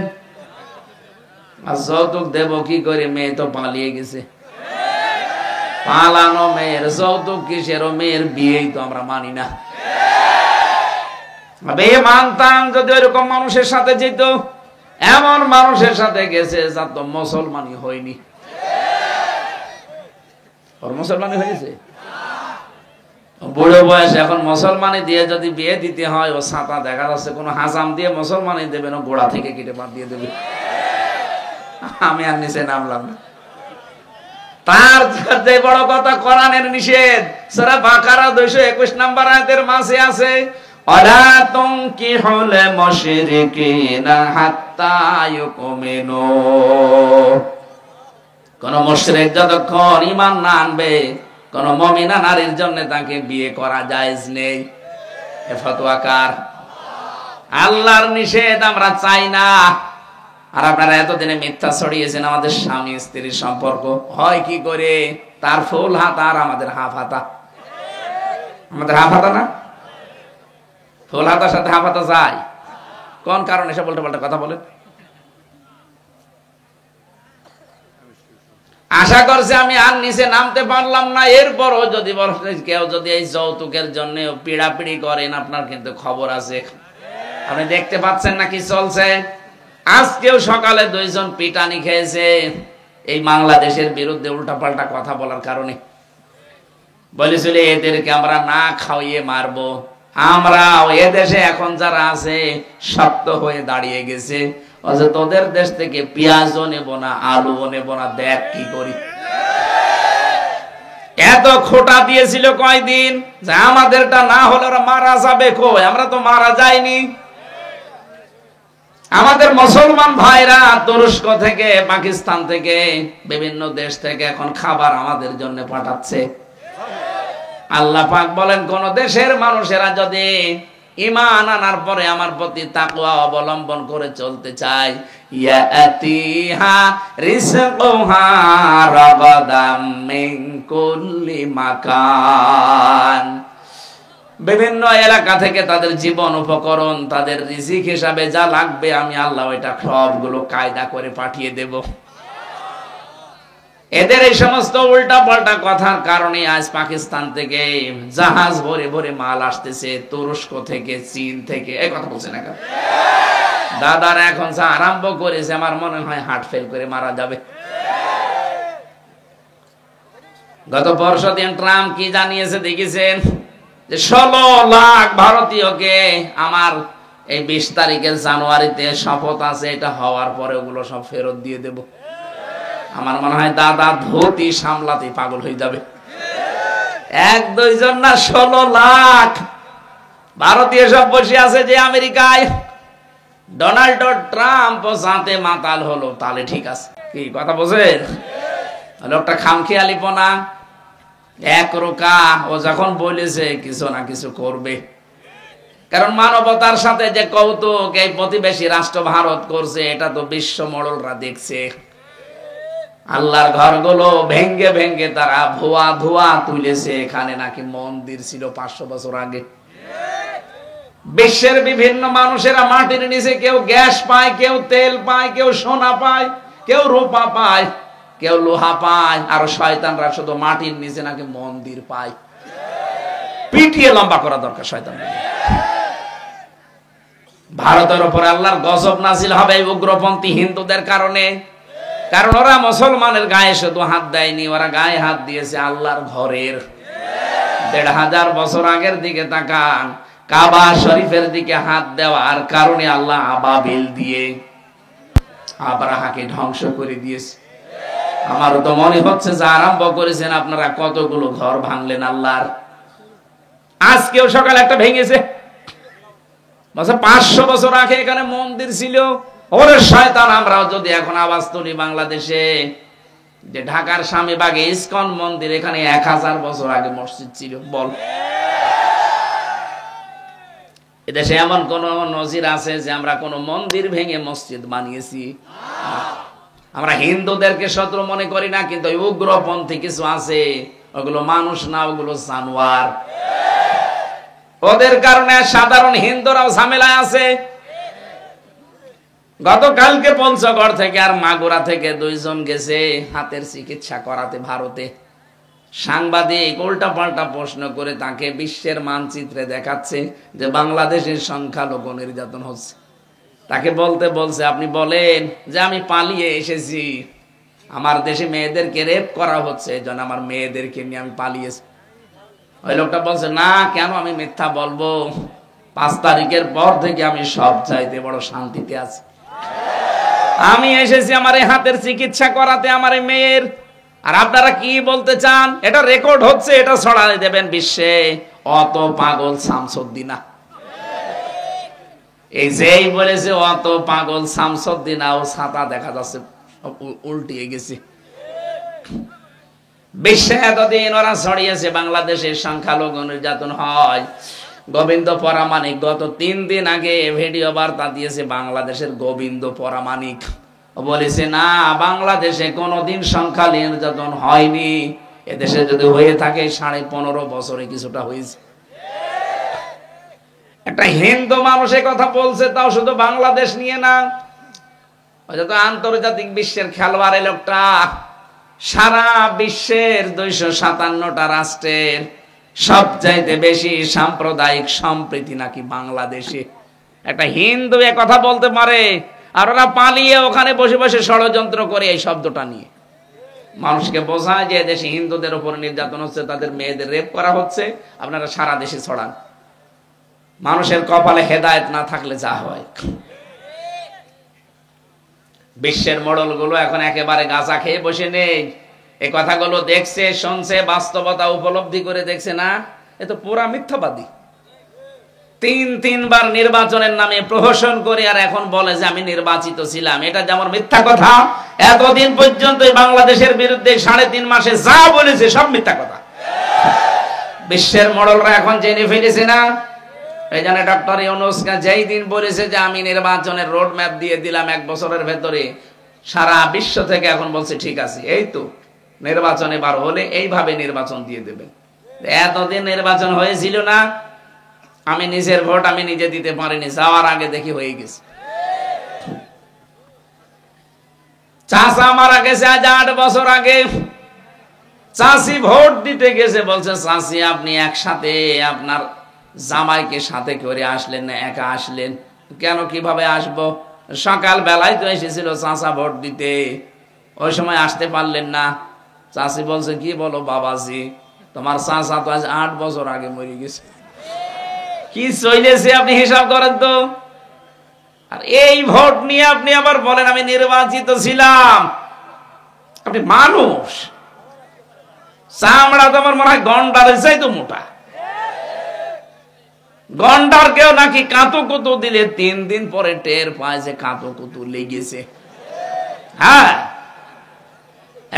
[SPEAKER 1] আর যৌতুক দেব কি করে? মেয়ে তো পালিয়ে গেছে। পালানো মেয়ের যৌতুক কিসের? মেয়ের বিয়েই তো আমরা মানি না। বিয়ে মানতাম যদি ওইরকম মানুষের সাথে যেত। এমন মানুষের সাথে গেছে যার তো মুসলমানই হয়নি। ওর মুসলমানই হয়েছে, বুড়ো বয়স, এখন মুসলমানি দিয়ে যদি বিয়ে দিতে হয়, ও ছাতা দেখা যাচ্ছে কোনো হাজাম দিয়ে মুসলমানি দেবেন, ও গোড়া থেকে কেটে বাদ দিয়ে দেবে। আমি আর নিচে নামলাম না। তার যে বড় কথা, কোরআনের নিষেধ। সূরা বাকারা 221 নম্বর আয়াতের মাঝে আছে, ওয়ালা তুনকিহুল মুশরিকিনা হাত্তা ইউমিনু। কোন মুশরিক যতক্ষণ ঈমান না আনবে, কোন মুমিনা নারীর জন্য তাকে বিয়ে করা জায়েজ নেই। এ ফতোয়া কার? আল্লাহর নিষেধ, আমরা চাই না। আর আপনারা এতদিনে মিথ্যা ছড়িয়েছেন আমাদের স্বামী স্ত্রীর সম্পর্ক হয় কি করে, তার ফুল হাতা আর আমাদের হাফ হাতা। আমাদের হাফ হাতা না, ফুল হাতার সাথে হাফ হাতা যায় কোন কারণে? সব উল্টো পাল্টা কথা বলেন। আশা করছে আমি আর নিচে নামতে পারলাম না, এরপরও যদি কেউ যদি এই যৌতুকের জন্য পিড়াপিড়ি করেন, আপনার কিন্তু খবর আছে। আপনি দেখতে পাচ্ছেন না কি চলছে? আজকেও সকালে 2 জন পিটানি খেয়েছে এই বাংলাদেশের বিরুদ্ধে উল্টাপাল্টা কথা বলার কারণে। বলেছিল এদেরকে আমরা না খাওয়িয়ে মারবো। আমরা এদেশে এখন যারা আছে শক্ত হয়ে দাঁড়িয়ে গেছে, তোদের দেশ থেকে পেঁয়াজও নেব না, আলুও নেব না, দেখ কি করি। এত খোটা দিয়েছিল কয়দিন যে আমাদেরটা না হলে ওরা মারা যাবে। কই, আমরা তো মারা যাইনি। আমাদের মুসলমান ভাইরা তুরস্ক থেকে, পাকিস্তান থেকে, বিভিন্ন দেশ থেকে এখন খাবার আমাদের জন্য পাঠাচ্ছে। আল্লাহ পাক বলেন, কোন দেশের মানুষেরা যদি ঈমান আনার পরে আমার প্রতি তাকওয়া অবলম্বন করে চলতে চায়, ইয়াতিহা রিজকুহা রাগাদাম মিন কুল্লি মাকান, বিভিন্ন এলাকা থেকে তাদের জীবন উপকরণ, তাদের রিজিক হিসাবে যা লাগবে আমি আল্লাহ ওইটা সবগুলো কায়দা করে পাঠিয়ে দেব। এদের এই সমস্ত উল্টা পাল্টা কথার কারণে আজ পাকিস্তান থেকে জাহাজ ভরে ভরে মাল আসতেছে, তুরস্ক থেকে, চীন থেকে। এই কথা বলছে না? দাদারা এখন যা আরম্ভ করেছে, আমার মনে হয় হার্ট ফেল করে মারা যাবে। গত পরশুদিন ট্রাম্প কি জানিয়েছে দেখেছেন? যে 16 লাখ ভারতীয়কে আমার এই 20 তারিখের জানুয়ারিতে শপথ আছে, এটা হওয়ার পরে ওগুলো সব ফেরত দিয়ে দেব। আমার মনে হয় দাদা ধুতি সামলাতে পাগল হয়ে যাবে। 1-2 জন না, 16 লাখ ভারতীয় সব বসে আছে যে আমেরিকায়। ডোনাল্ড ট্রাম্প যাতে মাতাল হলো, তাহলে ঠিক আছে। কি কথা বোঝেন? লোকটা খামখেয়ালিপনা, একরোকা। ও যখন বলেছে কিছু না কিছু করবে, কারণ মানবতার সাথে যে কৌতুক এই প্রতিবেশী রাষ্ট্র ভারত করছে, এটা তো বিশ্ব মডলরা দেখছে। আল্লাহর ঘরগুলো ভেঙ্গে ভেঙ্গে তারা ভুয়া ধোয়া তুলেছে। এখানে নাকি মন্দির ছিল 500 বছর আগে। বিশ্বের বিভিন্ন মানুষেরা মাটির নিচে কেউ গ্যাস পায়, কেউ তেল পায়, কেউ সোনা পায়, কেউ রূপা পায়, কেউ লোহা পায়। আর শয়তানরা শুধু মাটির নিচে নাকি মন্দির পায়। পিটিয়ে লম্বা করা দরকার শয়তান। ভারতের উপর আল্লাহর গজব নাজিল হবে উগ্রপন্থী হিন্দুদের কারণে। কারণ ওরা মুসলমানের গায়ে শুধু হাত দেয়নি, ওরা গায়ে হাত দিয়েছে আল্লাহর ঘরের। 1500 বছর আগের দিকে তাকান, কাবা শরীফের দিকে হাত দেওয়ার কারণে আল্লাহ আবাবিল দিয়ে আবরাহাকে ধ্বংস করে দিয়েছে। আমার তো মনে হচ্ছে যে আরম্ভ করেছেন আপনারা কতগুলো ঘর ভাঙলেন আল্লাহর। আজকেও সকালে একটা ভেঙেছে। 500 বছর আগে এখানে মন্দির ছিল। ওরে শয়তান, আমরাও যদি এখন আওয়াজ তুলি বাংলাদেশে যে ঢাকার স্বামীবাগে ইসকন মন্দির, এখানে 1000 বছর আগে মসজিদ ছিল। বল, এদেশে এমন কোন নজির আছে যে আমরা কোন মন্দির ভেঙে মসজিদ বানিয়েছি? আমরা হিন্দুদেরকে শত্রু মনে করি না, কিন্তু উগ্রপন্থী কিছু আছে, ওগুলো মানুষ না, ওগুলো জানোয়ার। ওদের কারণে সাধারণ হিন্দুরাও ঝামেলায় আছে। গতকালকে পঞ্চগড় থেকে আর মাগুরা থেকে 2 জন গেছে হাতের চিকিৎসা করাতে ভারতে। সাংবাদিক উল্টা পাল্টা প্রশ্ন করে তাকে বিশ্বের মানচিত্রে দেখাচ্ছে যে বাংলাদেশের সংখ্যালঘু নির্যাতন হচ্ছে। তাকে বলতে বলছে, আপনি বলেন যে আমি পালিয়ে এসেছি, আমার দেশে মেয়েদেরকে রেপ করা হচ্ছে, এই জন্য আমার মেয়েদেরকে নিয়ে আমি পালিয়েছি। ওই লোকটা বলছে, না কেন আমি মিথ্যা বলবো, 5 তারিখের পর থেকে আমি সব চাইতে বড় শান্তিতে আছি। আমি এসেছি আমার এই হাতের চিকিৎসা করাতে, আমার এই মেয়ের। আর আপনারা কি বলতে চান? এটা রেকর্ড হচ্ছে, এটা ছড়াই দেবেন বিশ্বে। অত পাগল শামসুদ্দিনা, এই যেই বলেছে অত পাগল শামসুদ্দিনা, ও ছাতা দেখা যাচ্ছে উল্টিয়ে গেছে। বিশ্বে এতদিন ওরা ছড়িয়েছে বাংলাদেশের সংখ্যালঘু নির্যাতন হয়। গোবিন্দ পরামানিক গত 3 দিন আগে ভিডিও বার্তা দিয়েছে, বাংলাদেশের গোবিন্দ পরামানিক বলেছে না, বাংলাদেশে কোনোদিন সংখ্যালঘু নির্যাতন হয়নি, এদেশে যদি হয়ে থাকে 15.5 বছরে কিছুটা হয়েছে। একটা হিন্দু মানুষের কথা বলছে, তাও শুধু বাংলাদেশ নিয়ে না, যত আন্তর্জাতিক বিশ্বের খেলোয়াড় এই লোকটা। সারা বিশ্বের 257টা রাষ্ট্রের সবচাইতে বেশি সাম্প্রদায়িক সম্প্রীতি নাকি বাংলাদেশে। একটা হিন্দু এ কথা বলতে পারে, আর ওরা পালিয়ে ওখানে বসে বসে ষড়যন্ত্র করে এই শব্দটা নিয়ে মানুষকে বোঝায় যে দেশে হিন্দুদের উপর নির্যাতন হচ্ছে, তাদের মেয়েদের রেপ করা হচ্ছে, আপনারা সারা দেশে ছড়ান। মানুষের কপালে হেদায়েত না থাকলে যা হয়। বিশ্বের মডেল গুলো এখন একেবারে গাঁজা খেয়ে বসে নেই, এই কথাগুলো দেখছে, শুনছে, বাস্তবতা উপলব্ধি করে দেখছে না, এ তো পুরা মিথ্যাবাদী। 3 বার নির্বাচনের নামে প্রহসন করে আর এখন বলে যে আমি নির্বাচিত ছিলাম, এটা যেমন মিথ্যা কথা। এতদিন পর্যন্ত বাংলাদেশের বিরুদ্ধে 3.5 মাসে যা বলেছে সব মিথ্যা কথা। বিশ্বের মডেলরা এখন জেনে ফেলেছে না। এই জন্য ডক্টর ইউনূসকে যেই দিন বলেছে যে আমি নির্বাচনের রোড ম্যাপ দিয়ে দিলাম 1 বছরের ভেতরে, সারা বিশ্ব থেকে এখন বলছে ঠিক আছে, এই তো নির্বাচন এবার হলে এইভাবে নির্বাচন দিয়ে দেবেন। এতদিন নির্বাচন হয়েছিল না, আমি নিজের ভোট আমি নিজে দিতে পারিনি, যাওয়ার আগে দেখি হয়ে গেছে। চাচা মারা গেছে আজ 8 বছর আগে, চাচি ভোট দিতে গেছে, বলছে চাচি আপনি একসাথে আপনার জামাইকে সাথে করে আসলেন না, একা আসলেন কেন? কিভাবে আসবো? সকাল বেলায় তো এসেছিল চাচা ভোট দিতে, ওই সময় আসতে পারলেন না। চাচি বলছে কি বলো বাবাজি, তোমার চাচা তো আজ 8 বছর আগে মরে গেছে। কি চলেছে আপনি হিসাব করেন তো। আর এই ভোট নিয়ে আপনি আবার বলেন আমি নির্বাচিত ছিলাম। আপনি মানুষ, চামড়া তো আমার মনে হয় গন্ডারের চাইতো মোটা। গন্ডার কেউ নাকি কাঁতুকুতু দিলে 3 দিন পরে টের পায় যে কাঁতুকুতু লেগেছে। হ্যাঁ,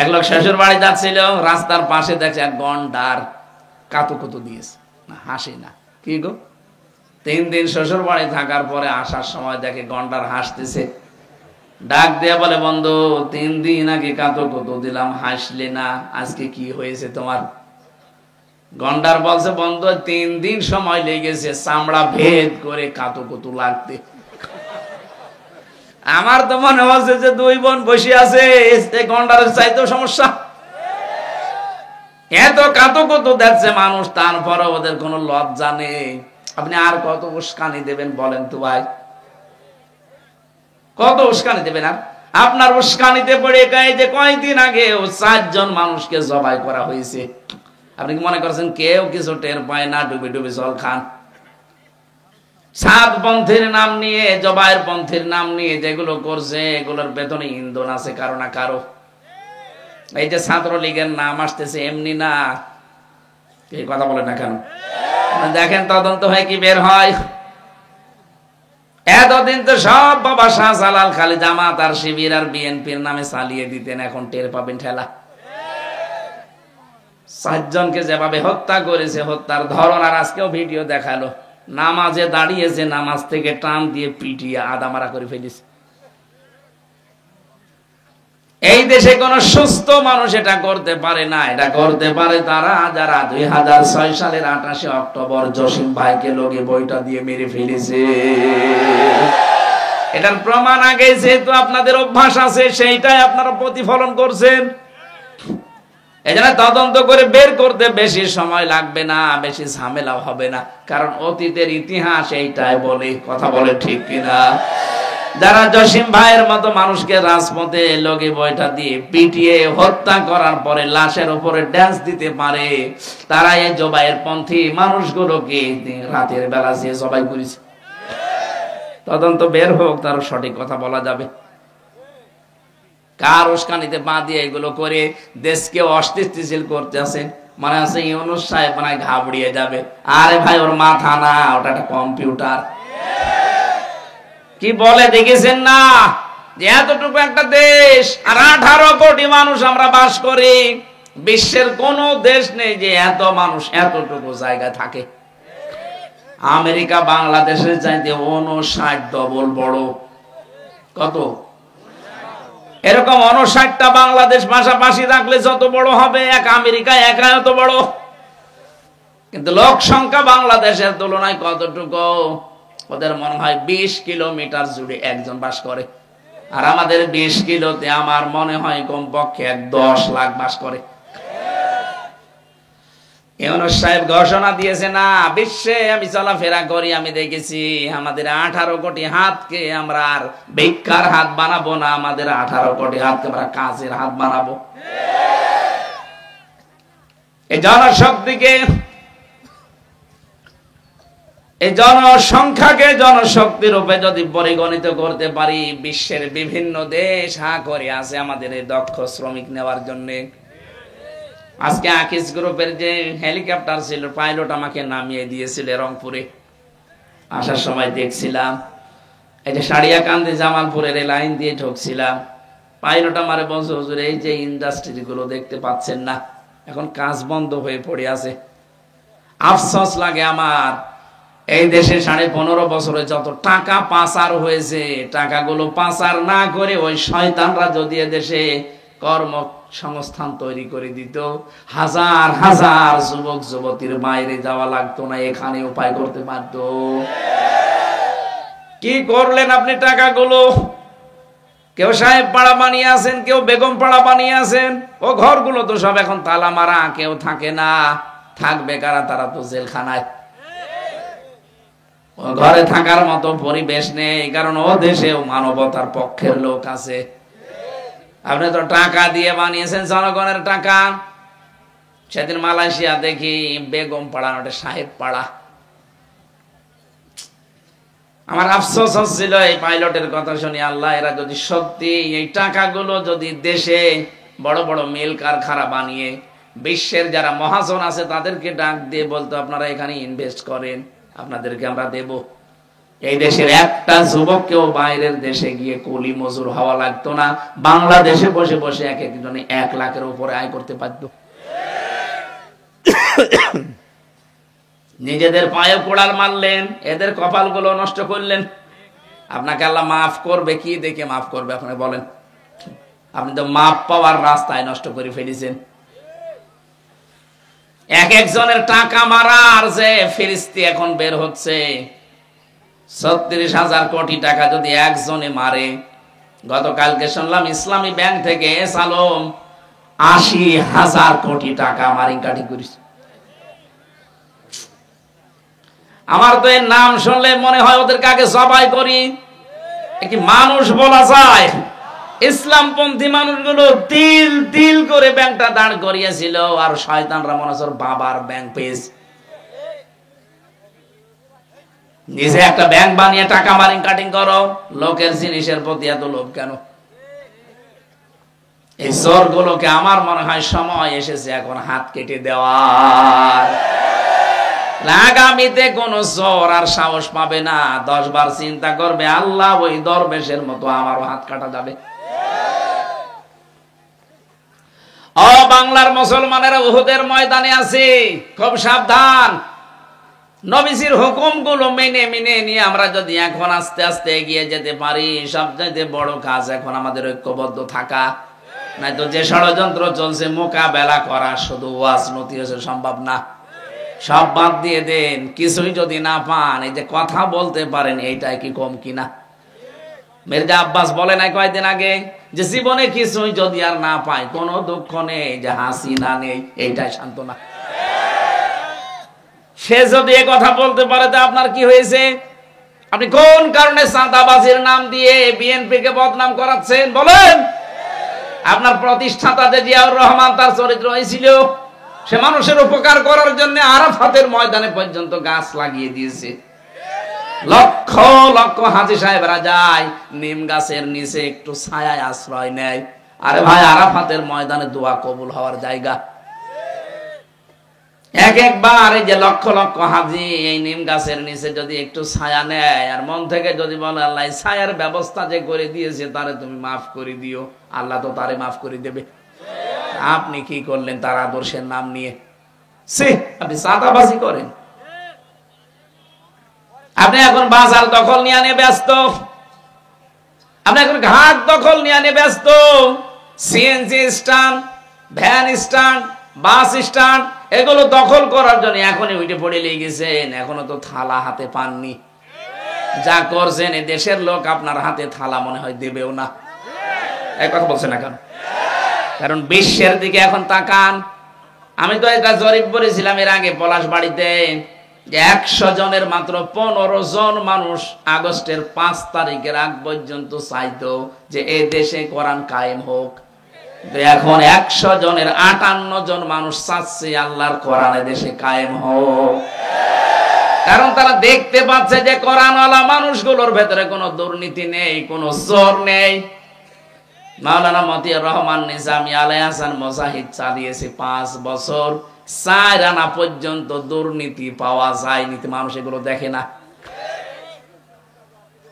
[SPEAKER 1] এক লোক শ্বশুর বাড়ি যাচ্ছিল, রাস্তার পাশে দেখছে এক গন্ডার কাঁতুকুতু দিয়েছে, না হাসি না। কি গো, 3 দিন শ্বশুর বাড়ি থাকার পরে আসার সময় দেখে গন্ডার হাসতেছে, ডাক দিয়ে বলে বন্ধু 3 দিন আগে কাঁতুকুতু দিলাম, হাসলে না, আজকে কি হয়েছে তোমার? গন্ডার বলছে বন্ধু 3 দিন সময় লেগেছে চামড়া ভেদ করে কাঁতুকুতু লাগতে। আমার তো মনে হচ্ছে যে 2 বোন বসে আছে, গন্ডারের চাইতেও সমস্যা। এত কাঁতুকুতু দেখছে মানুষ, তারপরে ওদের কোনো লজ্জা নেই। আপনি আর কত উস্কানি দেবেন বলেন তো ভাই, কত উস্কানি দেবেন? আর আপনার উস্কানিতে পড়ে গায়ে যে কয়েকদিন আগে 4 জন মানুষকে জবাই করা হয়েছে, আপনি কি মনে করছেন কেউ কিছু টের পায় না? ডুবে ডুবে জল খান। 7 পন্থীর নাম নিয়ে, জবাইয়ের পন্থীর নাম নিয়ে যেগুলো করছে, এগুলোর পেছনে ইন্ধন আছে কারো না কারো। এই যে ছাত্রলীগের নাম আসতেছে এমনি না, এই কথা বলে না কেন? দেখেন তদন্ত হয় কি বের হয়। এতদিন তো সব বাবা শাহজালাল খালি জামাত আর শিবির আর বিএনপির নামে চালিয়ে দিতেন, এখন টের পাবেন ঠেলা। 4 জনকে যেভাবে হত্যা করেছে, হত্যার ধরন, আর আজকেও ভিডিও দেখালো, নামাজে দাঁড়িয়েছে, নামাজ থেকে টান দিয়ে পিটিয়ে আদামারা করে ফেলেছে। এই দেশে কোন সুস্থ মানুষ এটা করতে পারে না। এটা করতে পারে তারা যারা 2006 সালের 28 অক্টোবর জসিম ভাইকে লোকে বইটা দিয়ে মেরে ফেলেছে। এটার প্রমাণ আগে যেহেতু আপনাদের অভ্যাস আছে, সেইটাই আপনারা প্রতিফলন করছেন। এজন্য তদন্ত করে বের করতে বেশি সময় লাগবে না, বেশি ঝামেলা হবে না, কারণ অতীতের ইতিহাস এইটাই বলে। কথা বলে ঠিক কিনা? যারা জসিম ভাইয়ের মতো মানুষকে রাজপথে লগি বইটা দিয়ে পিটিয়ে হত্যা করার পরে লাশের উপরে ড্যান্স দিতে পারে, তারা এই জবাইয়ের পন্থী মানুষগুলোকে রাতের বেলা যে জবাই করেছে। তদন্ত বের হোক, তার সঠিক কথা বলা যাবে। কার উস্কানিতে পা দিয়ে এগুলো করে দেশকে অস্থিতিশীল করতে আছেন? মানে আছে ইউনূস সাহেব মানে ঘাবড়িয়ে যাবে। আরে ভাই, ওর মাথা না, ওটা একটা কম্পিউটার। কি বলে দেখেছেন না, যে এতটুকু একটা দেশ আর 18 কোটি মানুষ আমরা বাস করি। বিশ্বের কোন দেশ নেই যে এত মানুষ এতটুকু জায়গায় থাকে। আমেরিকা বাংলাদেশের চাইতে 59 ডবল বড়। কত? এরকম 59টা বাংলাদেশ পাশাপাশি রাখলে যত বড় হবে, এক আমেরিকা একা এত বড়। কিন্তু লোক সংখ্যা বাংলাদেশের তুলনায় কতটুকু? ওদের মনে হয় 20 কিলোমিটার জুড়ে একজন বাস করে, আর আমাদের 20 কিলোতে আমার মনে হয় কমপক্ষে 10 লাখ বাস করে। ইউনূস সাহেব ঘোষণা দিয়েছে না, বিশ্বে আমি চলাফেরা করি, আমি দেখেছি আমাদের 18 কোটি হাতকে আমরা আর ভিক্ষার হাত বানাবো না, আমাদের 18 কোটি হাতকে আমরা কাজের হাত বানাবো। এই জনশক্তিকে, এই জনসংখ্যাকে জনশক্তি রূপে যদি পরিগণিত করতে পারি, বিশ্বের বিভিন্ন দেশ হা করে আছে আমাদের এই দক্ষ শ্রমিক নেওয়ার জন্য। আজকে আকিস গ্রুপের যে হেলিকপ্টার ছিল, পাইলট আমাকে নামিয়ে দিয়েছিল রংপুরে। আসার সময় দেখছিলাম, এই যে সারিয়াকান্দি জামালপুরের এই লাইন দিয়ে ঢুকছিলাম, পাইলট আমারে বলছে, হুজুর এই যে ইন্ডাস্ট্রি গুলো দেখতে পাচ্ছেন না, এখন কাজ বন্ধ হয়ে পড়ে আছে। আফসোস লাগে আমার, এই দেশে 15.5 বছরে যত টাকা পাচার হয়েছে, টাকাগুলো পাচার না করে ওই শয়তানরা যদি দেশে কর্মসংস্থান তৈরি করে দিত, হাজার হাজার যুবক যুবতীর বাইরে যাওয়া লাগতো না, এখানে উপায় করতে পারত। কি করলেন আপনি টাকাগুলো? কেউ সাহেব পাড়া বানিয়ে আছেন, কেউ বেগম পাড়া বানিয়ে আছেন। ও ঘরগুলো তো সব এখন তালা মারা, কেউ থাকে না। থাকবে কারা? তারা তো জেলখানায়। ঘরে থাকার মতো পরিবেশ নেই, কারণ ও দেশেও মানবতার পক্ষের লোক আছে। আপনি তো টাকা দিয়ে বানিয়েছেন, জনগণের টাকা। সেদিন মালয়েশিয়া দেখি বেগম পাড়া, ওটা সাহেব পাড়া। আমার আফসোস হচ্ছিল এই পাইলটের কথা শুনি, আল্লাহ, এরা যদি সত্যি এই টাকাগুলো যদি দেশে বড় বড় মিল কারখানা বানিয়ে বিশ্বের যারা মহাজন আছে তাদেরকে ডাক দিয়ে বলতো, আপনারা এখানে ইনভেস্ট করেন, আপনাদেরকে আমরা দেব। এই দেশের একটা যুবককেও বাইরের দেশে গিয়ে কুলি মজুর হওয়া লাগতো না, বাংলাদেশে বসে বসে এক একজনে 1 লাখের উপরে আয় করতে পারতো। নিজেদের পায়ে কোড়াল মারলেন, এদের কপালগুলো নষ্ট করলেন। আপনাকে আল্লাহ মাফ করবে কি দেখে মাফ করবে আপনি বলেন? আপনি তো মাফ পাওয়ার রাস্তায় নষ্ট করে ফেলেছেন। এক একজনের টাকা মারার যে ফিরিস্তি এখন বের হচ্ছে, 36,000 কোটি টাকা যদি একজনে মারে। গতকালকে শুনলাম ইসলামী ব্যাংক থেকে সালম 80,000 কোটি টাকা মারিকাটি করেছে। আমার তো এর নাম শুনলে মনে হয় ওদেরকে আগে জবাই করি। কি মানুষ বলা যায়? ইসলামপন্থী মানুষগুলো তিল তিল করে ব্যাংকটা দাঁড় করিয়েছিল, আর শয়তানরা মনে হচ্ছে বাবার ব্যাংক পেয়েছে। নিজে একটা ব্যাংক বানিয়ে টাকা মারিং কাটিং করো, লোকের জিনিসের প্রতি এত লোভ কেন? এই চোর গুলোকে আমার মনে হয় সময় এসেছে এখন হাত কেটে দেওয়ার। আগামীতে কোন চোর আর সাহস পাবে না, 10 বার চিন্তা করবে, আল্লাহ ওই দরবেশের মতো আমারও হাত কাটা যাবে। ও বাংলার মুসলমানেরা, উহুদের ময়দানে আছে, খুব সাবধান। নবীজির হুকুমগুলো মেনে মেনে নিয়ে আমরা যদি এখন আস্তে আস্তে এগিয়ে যেতে পারি, সবচেয়ে বড় কাজ এখন আমাদের ঐক্যবদ্ধ থাকা। নাই তো যে ষড়যন্ত্র চলছে মোকাবেলা করা শুধু ওয়াজ নতিহাসে সম্ভব না। সব বাদ দিয়ে দেন, কিছুই যদি না পান, এই যে কথা বলতে পারেন, এইটাই কি কম কিনা? মির্জা আব্বাস বলে নাই কয়েকদিন আগে যে জীবনে কিছুই যদি আর না পায়, কোনো দুঃখ নেই, যে হাসি না নেই, এইটাই সান্ত্বনা। সে যদি এ কথা বলতে পারে, তা আপনার কি হয়েছে? আপনি কোন কারণে চাঁদাবাজির নাম দিয়ে বিএনপি কে বদনাম করাচ্ছেন বলেন? আপনার প্রতিষ্ঠাতা যে জিয়াউর রহমান, তার চরিত্র হয়েছিল সে মানুষের উপকার করার জন্য আরাফাতের ময়দানে পর্যন্ত গাছ লাগিয়ে দিয়েছে। লক্ষ লক্ষ হাজী সাহেবরা যায়, নিম গাছের নিচে একটু ছায়ায় আশ্রয় নেয়, আরে ভাই, আরাফাতের ময়দানে দোয়া কবুল হওয়ার জায়গা। এক একবার এই যে লক্ষ লক্ষ হাজি এই নিম গাছের নিচে যদি একটু ছায়া নেয় আর মন থেকে যদি বলে আল্লাহ ছায়ার ব্যবস্থা যে করে দিয়েছে তারে তুমি মাফ করে দিও, আল্লাহ তো তারে মাফ করে দেবে। আপনি কি করলেন তার আদর্শের নাম নিয়ে? আপনি চাঁদাবাজি করেন। আপনি এখন বাজার দখল নিয়ে ব্যস্ত, আপনি এখন ঘাট দখল নিয়ে ব্যস্ত, CNG stand, van stand, bus stand এগুলো দখল করার জন্য এখনই উঠে পড়ে লেগেছেন। এখনো তো থালা হাতে পাননি। যা করছেন এই দেশের লোক আপনার হাতে থালা মনে হয় দেবেও না। এক কথা বলছেন না কেন? কারণ বিশ্বের দিকে এখন তাকান। আমি তো একটা জরিপ করেছিলাম এর আগে পলাশবাড়িতে, যে 100 জনের মাত্র 15 জন মানুষ আগস্টের 5 তারিখের আগ পর্যন্ত চাইতো যে এই দেশে কোরআন কায়েম হোক। এখন 100 জনের 58 জন মানুষ চাচ্ছে আল্লাহর কোরআন দেশে কায়েম হোক। কারণ তারা দেখতে পাচ্ছে যে কোরআনওয়ালা মানুষগুলোর ভেতরে কোনো দুর্নীতি নেই, কোনো চোর নেই। মাওলানা মতিয়ার রহমান নিজামী আলাইহিস হাসান মুজাহিদ চালিয়েছে 5 বছর, 4 আনা পর্যন্ত দুর্নীতি পাওয়া যায়নি। মানুষ এগুলো দেখে না।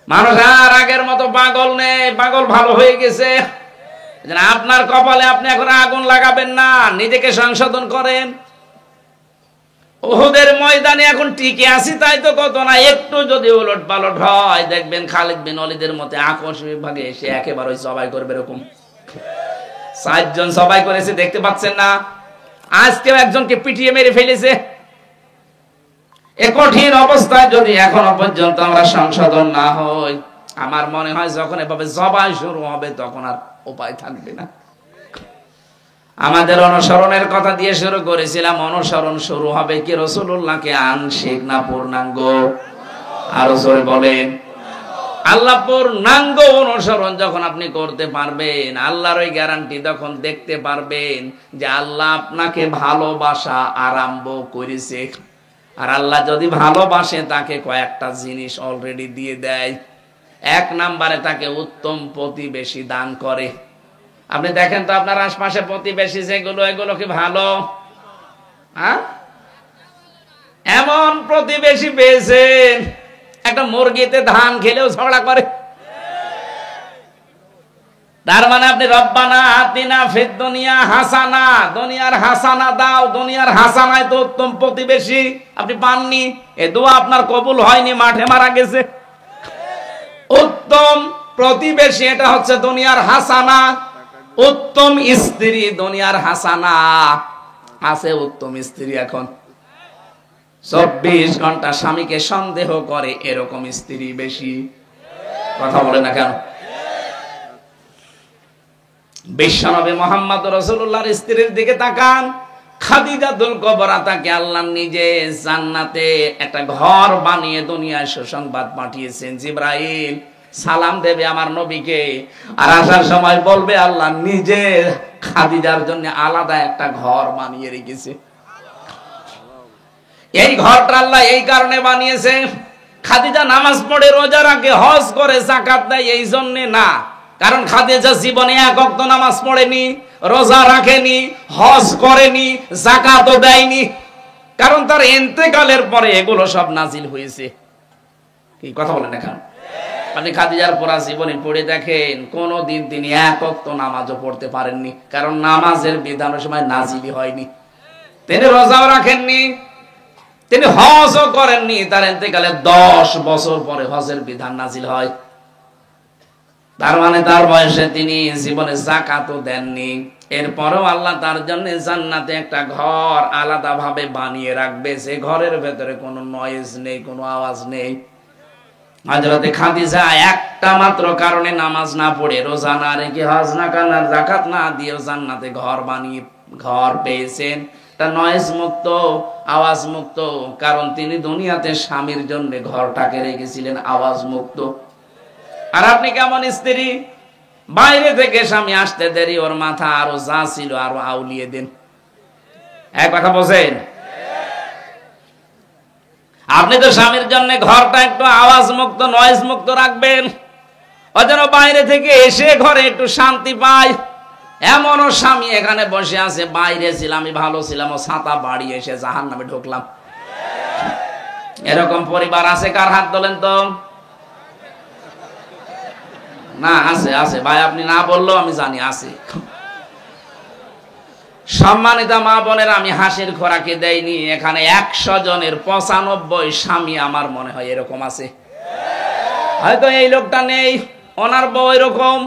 [SPEAKER 1] মানুষ আর আগের মতো পাগল নেই, পাগল ভালো হয়ে গেছে। আপনার কপালে আপনি এখন আগুন লাগাবেন না, নিজেকে সংশোধন করেন। উহুদের ময়দানে এখন টিকে আছি তাই তো কত না, একটু যদি উলট পালট হয় দেখবেন খালিদ বিন ওয়ালিদের মতে আকস্মিক ভাবে এসে একেবারে জবাই করবে। এরকম 4 জন জবাই করেছে, দেখতে পাচ্ছেন না? আজকেও একজনকে পিটিয়ে মেরে ফেলেছে। এ কঠিন অবস্থায় যদি এখনো পর্যন্ত আমরা সংশোধন না হই, আমার মনে হয় যখন এভাবে জবাই শুরু হবে তখন আর উপায় থাকবে না। আমাদের অনুসরণের কথা দিয়ে শুরু করেছিলাম, অনুসরণ শুরু হবে কি রাসূলুল্লাহকে আংশিক না পূর্ণাঙ্গ? আরো জোরে বলেন। আল্লাহ পূর্ণাঙ্গ অনুসরণ যখন আপনি করতে পারবেন, আল্লাহর ওই গ্যারান্টি তখন দেখতে পারবেন যে আল্লাহ আপনাকে ভালোবাসা আরম্ভ করেছে। আর আল্লাহ যদি ভালোবাসে তাকে কয়েকটা জিনিস অলরেডি দিয়ে দেয়। 1 নম্বরে তাকে উত্তম প্রতিবেশী দান করে। আপনি দেখেন তো আপনার আশপাশে প্রতিবেশী যেগুলো, এগুলো কি ভালো? এমন প্রতিবেশী পেয়েছেন একটা মুরগিতে ধান খেলেও ঝগড়া করে। তার মানে আপনি রব্বানা আতিনা ফিদ দুনিয়া হাসানা, দুনিয়ার হাসানা দাও, দুনিয়ার হাসানায় তো উত্তম প্রতিবেশী আপনি পাননি। এ দোয়া আপনার কবুল হয়নি, মাঠে মারা গেছে। উত্তম প্রতিবেশী এটা হচ্ছে দুনিয়ার হাসানা। উত্তম স্ত্রী দুনিয়ার হাসানা। আছে উত্তম স্ত্রী এখন 24 ঘন্টা স্বামীকে সন্দেহ করে, এরকম স্ত্রী বেশি। কথা বলে না কেন? বিশ্বনবী মুহাম্মদ রাসূলুল্লাহর স্ত্রীর দিকে তাকান। খাদিজাতুল কুবরা তাকে আল্লাহ নিজে জান্নাতে একটা ঘর বানিয়ে দুনিয়ায় সুসংবাদ পাঠিয়েছেন। জিবরাইল সালাম দেবে আমার নবীকে, আর আসার সময় বলবে আল্লাহ নিজে খাদিজার জন্য আলাদা একটা ঘর বানিয়ে রেখেছে। এই ঘরটা আল্লাহ এই কারণে বানিয়েছে, খাদিজা নামাজ পড়ে, রোজা রাখে, হজ করে, যাকাত দেয় এই জন্য না। কারণ খাদিজা জীবনে 1 ওয়াক্ত নামাজ পড়েনি, রোজা রাখেনি, হজ করেনি, যাকাতও দেয়নি। কারণ তার ইন্তেকালের পরে এগুলো সব নাজিল হয়েছে। কি কথা বলেন এখন? আপনি খাদিজার পুরা জীবনী পড়ে দেখেন, কোনদিন তিনি 1 ওয়াক্ত নামাজও পড়তে পারেননি। কারণ নামাজের বিধান ওই সময় নাজিলই হয়নি। তিনি রোজাও রাখেননি, তিনি হজও করেননি। তার ইন্তেকালের 10 বছর পরে হজের বিধান নাজিল হয়। তার মানে তার বয়সে তিনি জীবনে যাকাতও দেননি। এরপরেও আল্লাহ তার জন্য জান্নাতে একটা ঘর আলাদা ভাবে বানিয়ে রাখবে, যে ঘরের ভেতরে কোনো নয়েজ নেই, কোনো আওয়াজ নেই। হযরতে খাদিজা একটা মাত্র কারণে নামাজ না পড়ে, রোজা না রেখে, হজ না করে, যাকাত না দিয়ে জান্নাতে ঘর বানিয়ে ঘর পেয়েছেন। তা নয়েজ মুক্ত, আওয়াজ মুক্ত। কারণ তিনি দুনিয়াতে স্বামীর জন্য ঘরটাকে রেখেছিলেন আওয়াজ মুক্ত। আর আপনি কেমন স্ত্রী, বাইরে থেকে স্বামী আসতে দেরি, ওর মাথা আরো যা ছিল আরো আউলিয়ে দেন। এক কথা বোঝেন? আপনি তো স্বামীর জন্য ঘরটা একটু আওয়াজ মুক্ত, নয়েজ মুক্ত রাখবেন, ও যেন বাইরে থেকে এসে ঘরে একটু শান্তি পায়। এমনও স্বামী এখানে বসে আছে, বাইরে ছিলাম, আমি ভালো ছিলাম, ও ছাতা বাড়ি এসে জাহান্নামে ঢুকলাম। এরকম পরিবার আছে? কার হাত তোলেন তো। না, আছে আছে ভাই, আপনি না বললেও আমি জানি আছে। সম্মানিত মা বোনের, আমি হাসির খোরাকি দেইনি, এখানে 100 জনের 95 স্বামী আমার মনে হয় এরকম আছে। হয়তো এই লোকটা নেই, ওনার বউ এরকম,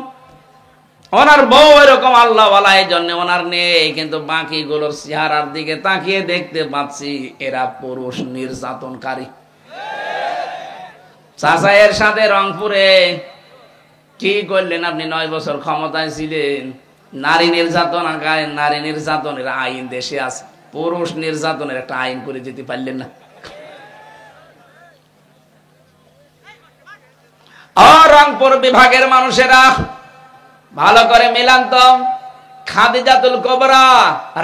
[SPEAKER 1] ওনার বউ এরকম আল্লাহওয়ালা, এই জন্য ওনার নেই, কিন্তু বাকিগুলোর চেহারার দিকে তাকিয়ে দেখতে পাচ্ছি এরা পুরুষ নির্যাতনকারী। চাচা এর সাথে রংপুরে কি করলেন আপনি? 9 বছর ক্ষমতায় ছিলেন, নারী নির্যাতনের আইন দেশে আছে, পুরুষ নির্যাতনের একটা আইন করে দিতে পারলেন না। রংপুর বিভাগের মানুষেরা ভালো করে মিলান তো। খাদিজাতুল কুবরা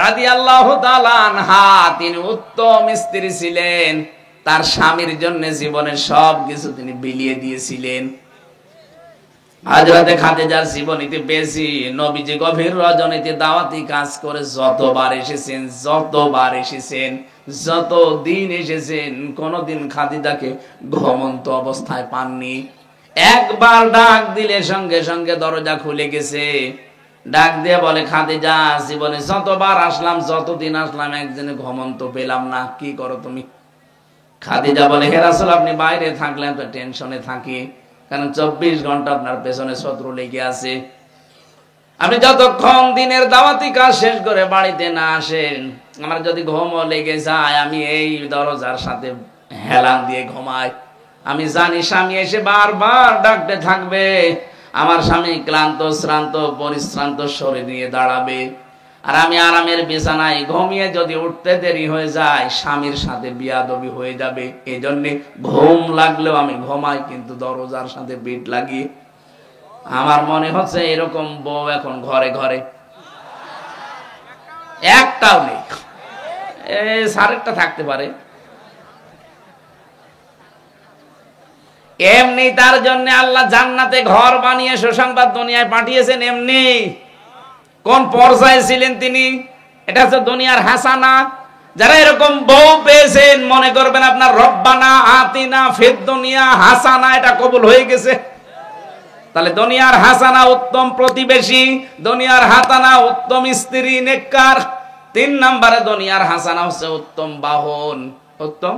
[SPEAKER 1] রাদিয়াল্লাহু তাআলা আনহা, তিনি উত্তম স্ত্রী ছিলেন, তার স্বামীর জন্য জীবনের সবকিছু তিনি বিলিয়ে দিয়েছিলেন। হযরতে খাদিজার জীবনীতে বেশি, নবীজি গভীর রজনীতে দাওয়াতি কাজ করে যতবার এসেছেন, যতদিন এসেছেন, কোনদিন খাদিজাকে ঘুমন্ত অবস্থায় পাননি। একবার ডাক দিলে সঙ্গে সঙ্গে দরজা খুলে গেছে। ডাক দিয়ে বলে, খাদিজা, জীবনে যতবার আসলাম, যতদিন আসলাম, একদিনে ঘুমন্ত পেলাম না, কি করো তুমি? খাদিজা বলে, হে রাসূল, আপনি বাইরে থাকলেন তো টেনশনে থাকি, কারণ 24 ঘন্টা আপনার পেছনে শত্রু লেগে আছে। আপনি যতক্ষণ দিনের দাওয়াতি কাজ শেষ করে বাড়িতে না আসেন, আমার যদি ঘুমও লেগে যায়, আমি এই দরজার সাথে হেলান দিয়ে ঘুমাই। আমি জানি স্বামী এসে বারবার ডাকতে থাকবে, আমার স্বামী ক্লান্ত শ্রান্ত পরিশ্রান্ত শরীর নিয়ে দাঁড়াবে, আর আমি আরামের বিছানায় ঘুমিয়ে যদি উঠতে দেরি হয়ে যায়, স্বামীর সাথে বিয়াদবি হয়ে যাবে। এই জন্যে ঘুম লাগলেও আমি ঘুমাই, কিন্তু দরজার সাথে বিট লাগিয়ে। আমার মনে হচ্ছে এরকম বউ এখন ঘরে ঘরে একটাও নেই। সারেরটা থাকতে পারে। এমনি তার জন্য আল্লাহ জান্নাতে ঘর বানিয়ে সুসংবাদ দুনিয়ায় পাঠিয়েছেন। এমনি কোন পর্যায়ে ছিলেন তিনি, এটা হচ্ছে দুনিয়ার হাসানা। যারা এরকম বউ পেয়েছেন, মনে করবেন আপনার রব্বানা আতিনা ফিদ দুনিয়া হাসানা এটা কবুল হয়ে গেছে। তাহলে দুনিয়ার হাসানা উত্তম প্রতিবেশী, দুনিয়ার হাসানা উত্তম স্ত্রী নেককার। 3 নম্বরে দুনিয়ার হাসানা হচ্ছে উত্তম বাহন। উত্তম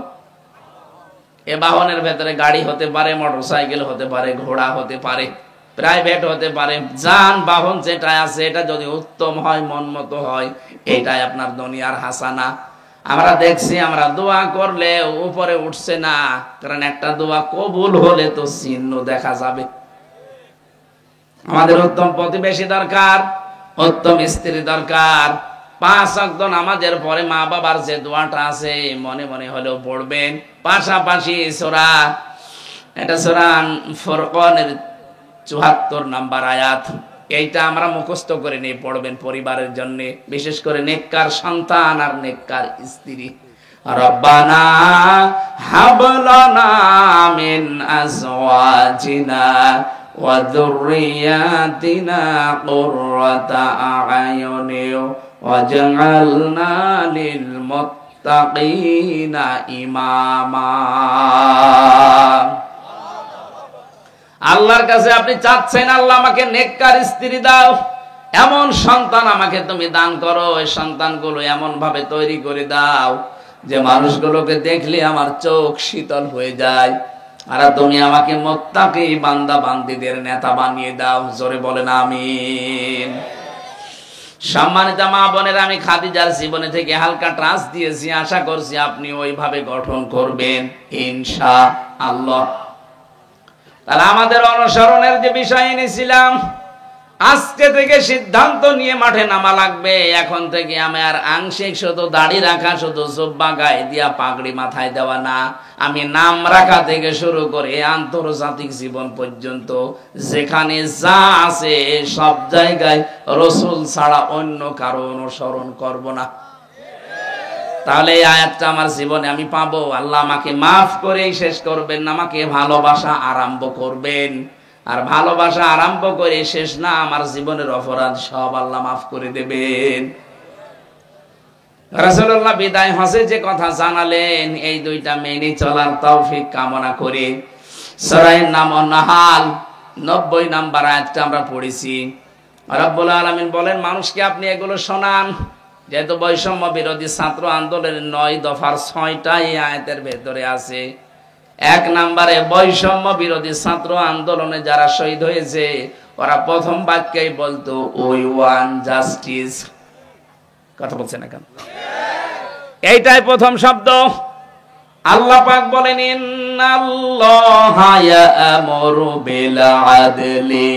[SPEAKER 1] এ বাহনের ভেতরে গাড়ি হতে পারে, মোটরসাইকেল হতে পারে, ঘোড়া হতে পারে, প্রাইভেট হতে পারে, যানবাহন যেটা আছে এটা যদি উত্তম হয়, মন মতো হয়, এটাই আপনার দুনিয়ার হাসানা। আমরা দেখছি, আমরা দোয়া করলে উপরে উঠছে না, কারণ একটা দোয়া কবুল হলে তো চিহ্ন দেখা যাবে। আমাদের উত্তম প্রতিবেশী দরকার, উত্তম স্ত্রী দরকার। 5 ওয়াক্ত নামাজের পরে মা বাবার যে দোয়াটা আছে মনে মনে হলেও পড়বেন। পাশাপাশি সূরা, এটা সূরা ফুরকানের 74 নম্বর আয়াত, এইটা আমরা মুখস্থ করে নিয়ে পড়বেন পরিবারের জন্য, বিশেষ করে নেককার সন্তান আর নেককার স্ত্রী। রব্বানা হাবলানা মিন আজওয়াজিনা ওয়া যুররিয়াতিনা কুররাতা আ'য়ুনিন ওয়াজআলনা লিল মুত্তাকিনা ইমামা। আল্লাহর কাছে আপনি চাচ্ছেন, আল্লাহ আমাকে নেককার স্ত্রী দাও, এমন সন্তান আমাকে তুমি দান করো, এই সন্তানগুলো এমন ভাবে তৈরি করে দাও যে মানুষগুলোকে দেখলে আমার চোখ শীতল হয়ে যায়, আর তুমি আমাকে মুত্তাকি বান্দা বান্দীদের নেতা বানিয়ে দাও। জোরে বলেন আমিন। সম্মানিত মা বোনের, আমি খাদিজার জীবনে থেকে হালকা ট্রাস্ট দিয়েছি, আশা করছি আপনি ওইভাবে গঠন করবেন ইনশাআল্লাহ। তাহলে আমাদের অনুসরণের যে বিষয় এনেছিলাম, আজকে থেকে সিদ্ধান্ত নিয়ে মাঠে নামা লাগবে। এখন থেকে আমি আর আংশিক শুধু দাড়ি রাখা, শুধু জুব্বা গায়ে দিয়া পাগড়ি মাথায় দেওয়া না, আমি নাম রাখা থেকে শুরু করে আন্তর্জাতিক জীবন পর্যন্ত যেখানে যা আছে সব জায়গায় রসুল ছাড়া অন্য কারো অনুসরণ করব না। তাহলে এই আয়াতটা আমার জীবনে আমি পাবো। আল্লাহ আমাকে মাফ করেই শেষ করবেন না, আমাকে ভালোবাসা আরম্ভ করবেন। আর ভালোবাসা আরম্ভ করে শেষ না, আমার জীবনের অপরাধ সব আল্লাহ মাফ করে দেবেন। রাসূলুল্লাহ বিদায় হজে যে কথা জানালেন, এই দুইটা মেনে চলার তৌফিক কামনা করে সূরা নাহাল 90 নম্বর আয়াতটা আমরা পড়েছি। রব্বুল আলামিন বলেন, মানুষকে আপনি এগুলো শোনান, যেহেতু বৈষম্য বিরোধী ছাত্র আন্দোলনের 9 দফার 6টা এই আয়াতের ভেতরে আছে। 1 নম্বরে বৈষম্য বিরোধী ছাত্র আন্দোলনে যারা শহীদ হয়েছে ওরা প্রথম বাক্যেই বলতো উই ওয়ান জাস্টিস। কথা বলছে না কেন? এইটাই প্রথম শব্দ। আল্লাহ পাক বলেন, ইন্নাল্লাহা ইয়া'মুরু বিল আদলি,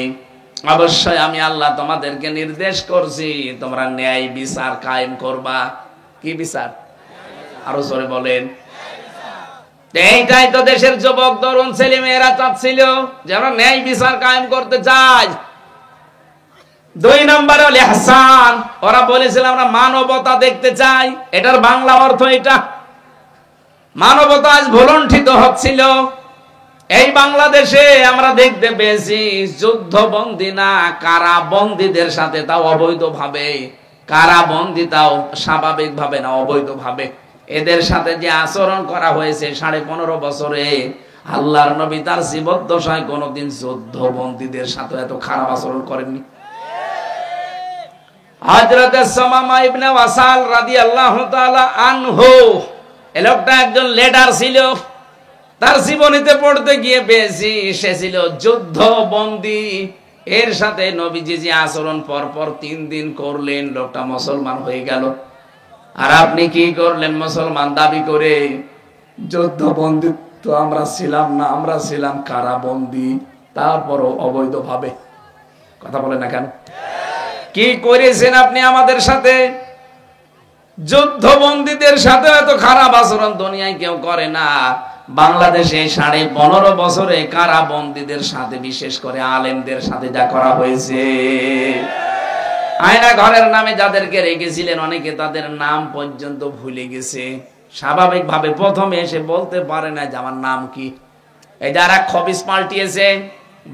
[SPEAKER 1] অবশ্যই আমি আল্লাহ তোমাদেরকে নির্দেশ করছি তোমরা ন্যায় বিচার কায়েম করবা। কি বিচার? আরো জোরে বলেন। এইটাই তো দেশের যুবক তরুণ ছেলে মেয়েরা চাচ্ছিল যে আমরা ন্যায় বিচার কায়েম করতে চাই। 2 নম্বরে হলো ইহসান, ওরা বলেছিল আমরা মানবতা দেখতে চাই। এটার বাংলা অর্থ এটা। মানবতা আজ ভুলণ্ঠিত হচ্ছিল। এই বাংলাদেশে আমরা দেখতে পেয়েছি যুদ্ধবন্দী না, কারাবন্দীদের সাথে, তাও অবৈধভাবে, কারাবন্দী তাও স্বাভাবিকভাবে না, অবৈধভাবে এদের সাথে যে আচরণ করা হয়েছে 15.5 বছরে, আল্লাহর নবী তার জীবদ্দশায় কোনোদিন যুদ্ধবন্দীদের সাথে এত খারাপ আচরণ করেননি। হযরত সুমামা ইবনে ওয়াসাল রাদিয়াল্লাহু তাআলা আনহু, এই লোকটা একজন লিডার ছিল। তার জীবনীতে পড়তে গিয়ে পেয়েছি সে ছিল যুদ্ধবন্দী। এর সাথে নবীজি যে আচরণ পরপর 3 দিন করলেন, লোকটা মুসলমান হয়ে গেল। আর আপনি কি করলেন? মুসলমান দাবি করে। যুদ্ধবন্দী তো আমরা ছিলাম না, আমরা ছিলাম কারাবন্দী, তারপরও অবৈধভাবে। কথা বলেন না কেন? কি করেছেন আপনি আমাদের সাথে? যুদ্ধবন্দীদের সাথে এত খারাপ আচরণ দুনিয়ায় কেউ করে না। বাংলাদেশে 15.5 বছরে কারাবন্দীদের সাথে, বিশেষ করে আলেমদের সাথে যা করা হয়েছে, আয়না ঘরের নামে যাদেরকে রেখেছিলেন অনেকে তাদের নাম পর্যন্ত ভুলে গেছে। স্বাভাবিকভাবে প্রথমে এসে বলতে পারে না যে আমার নাম কি। এই যারা খবিস পাল্টিয়েছে,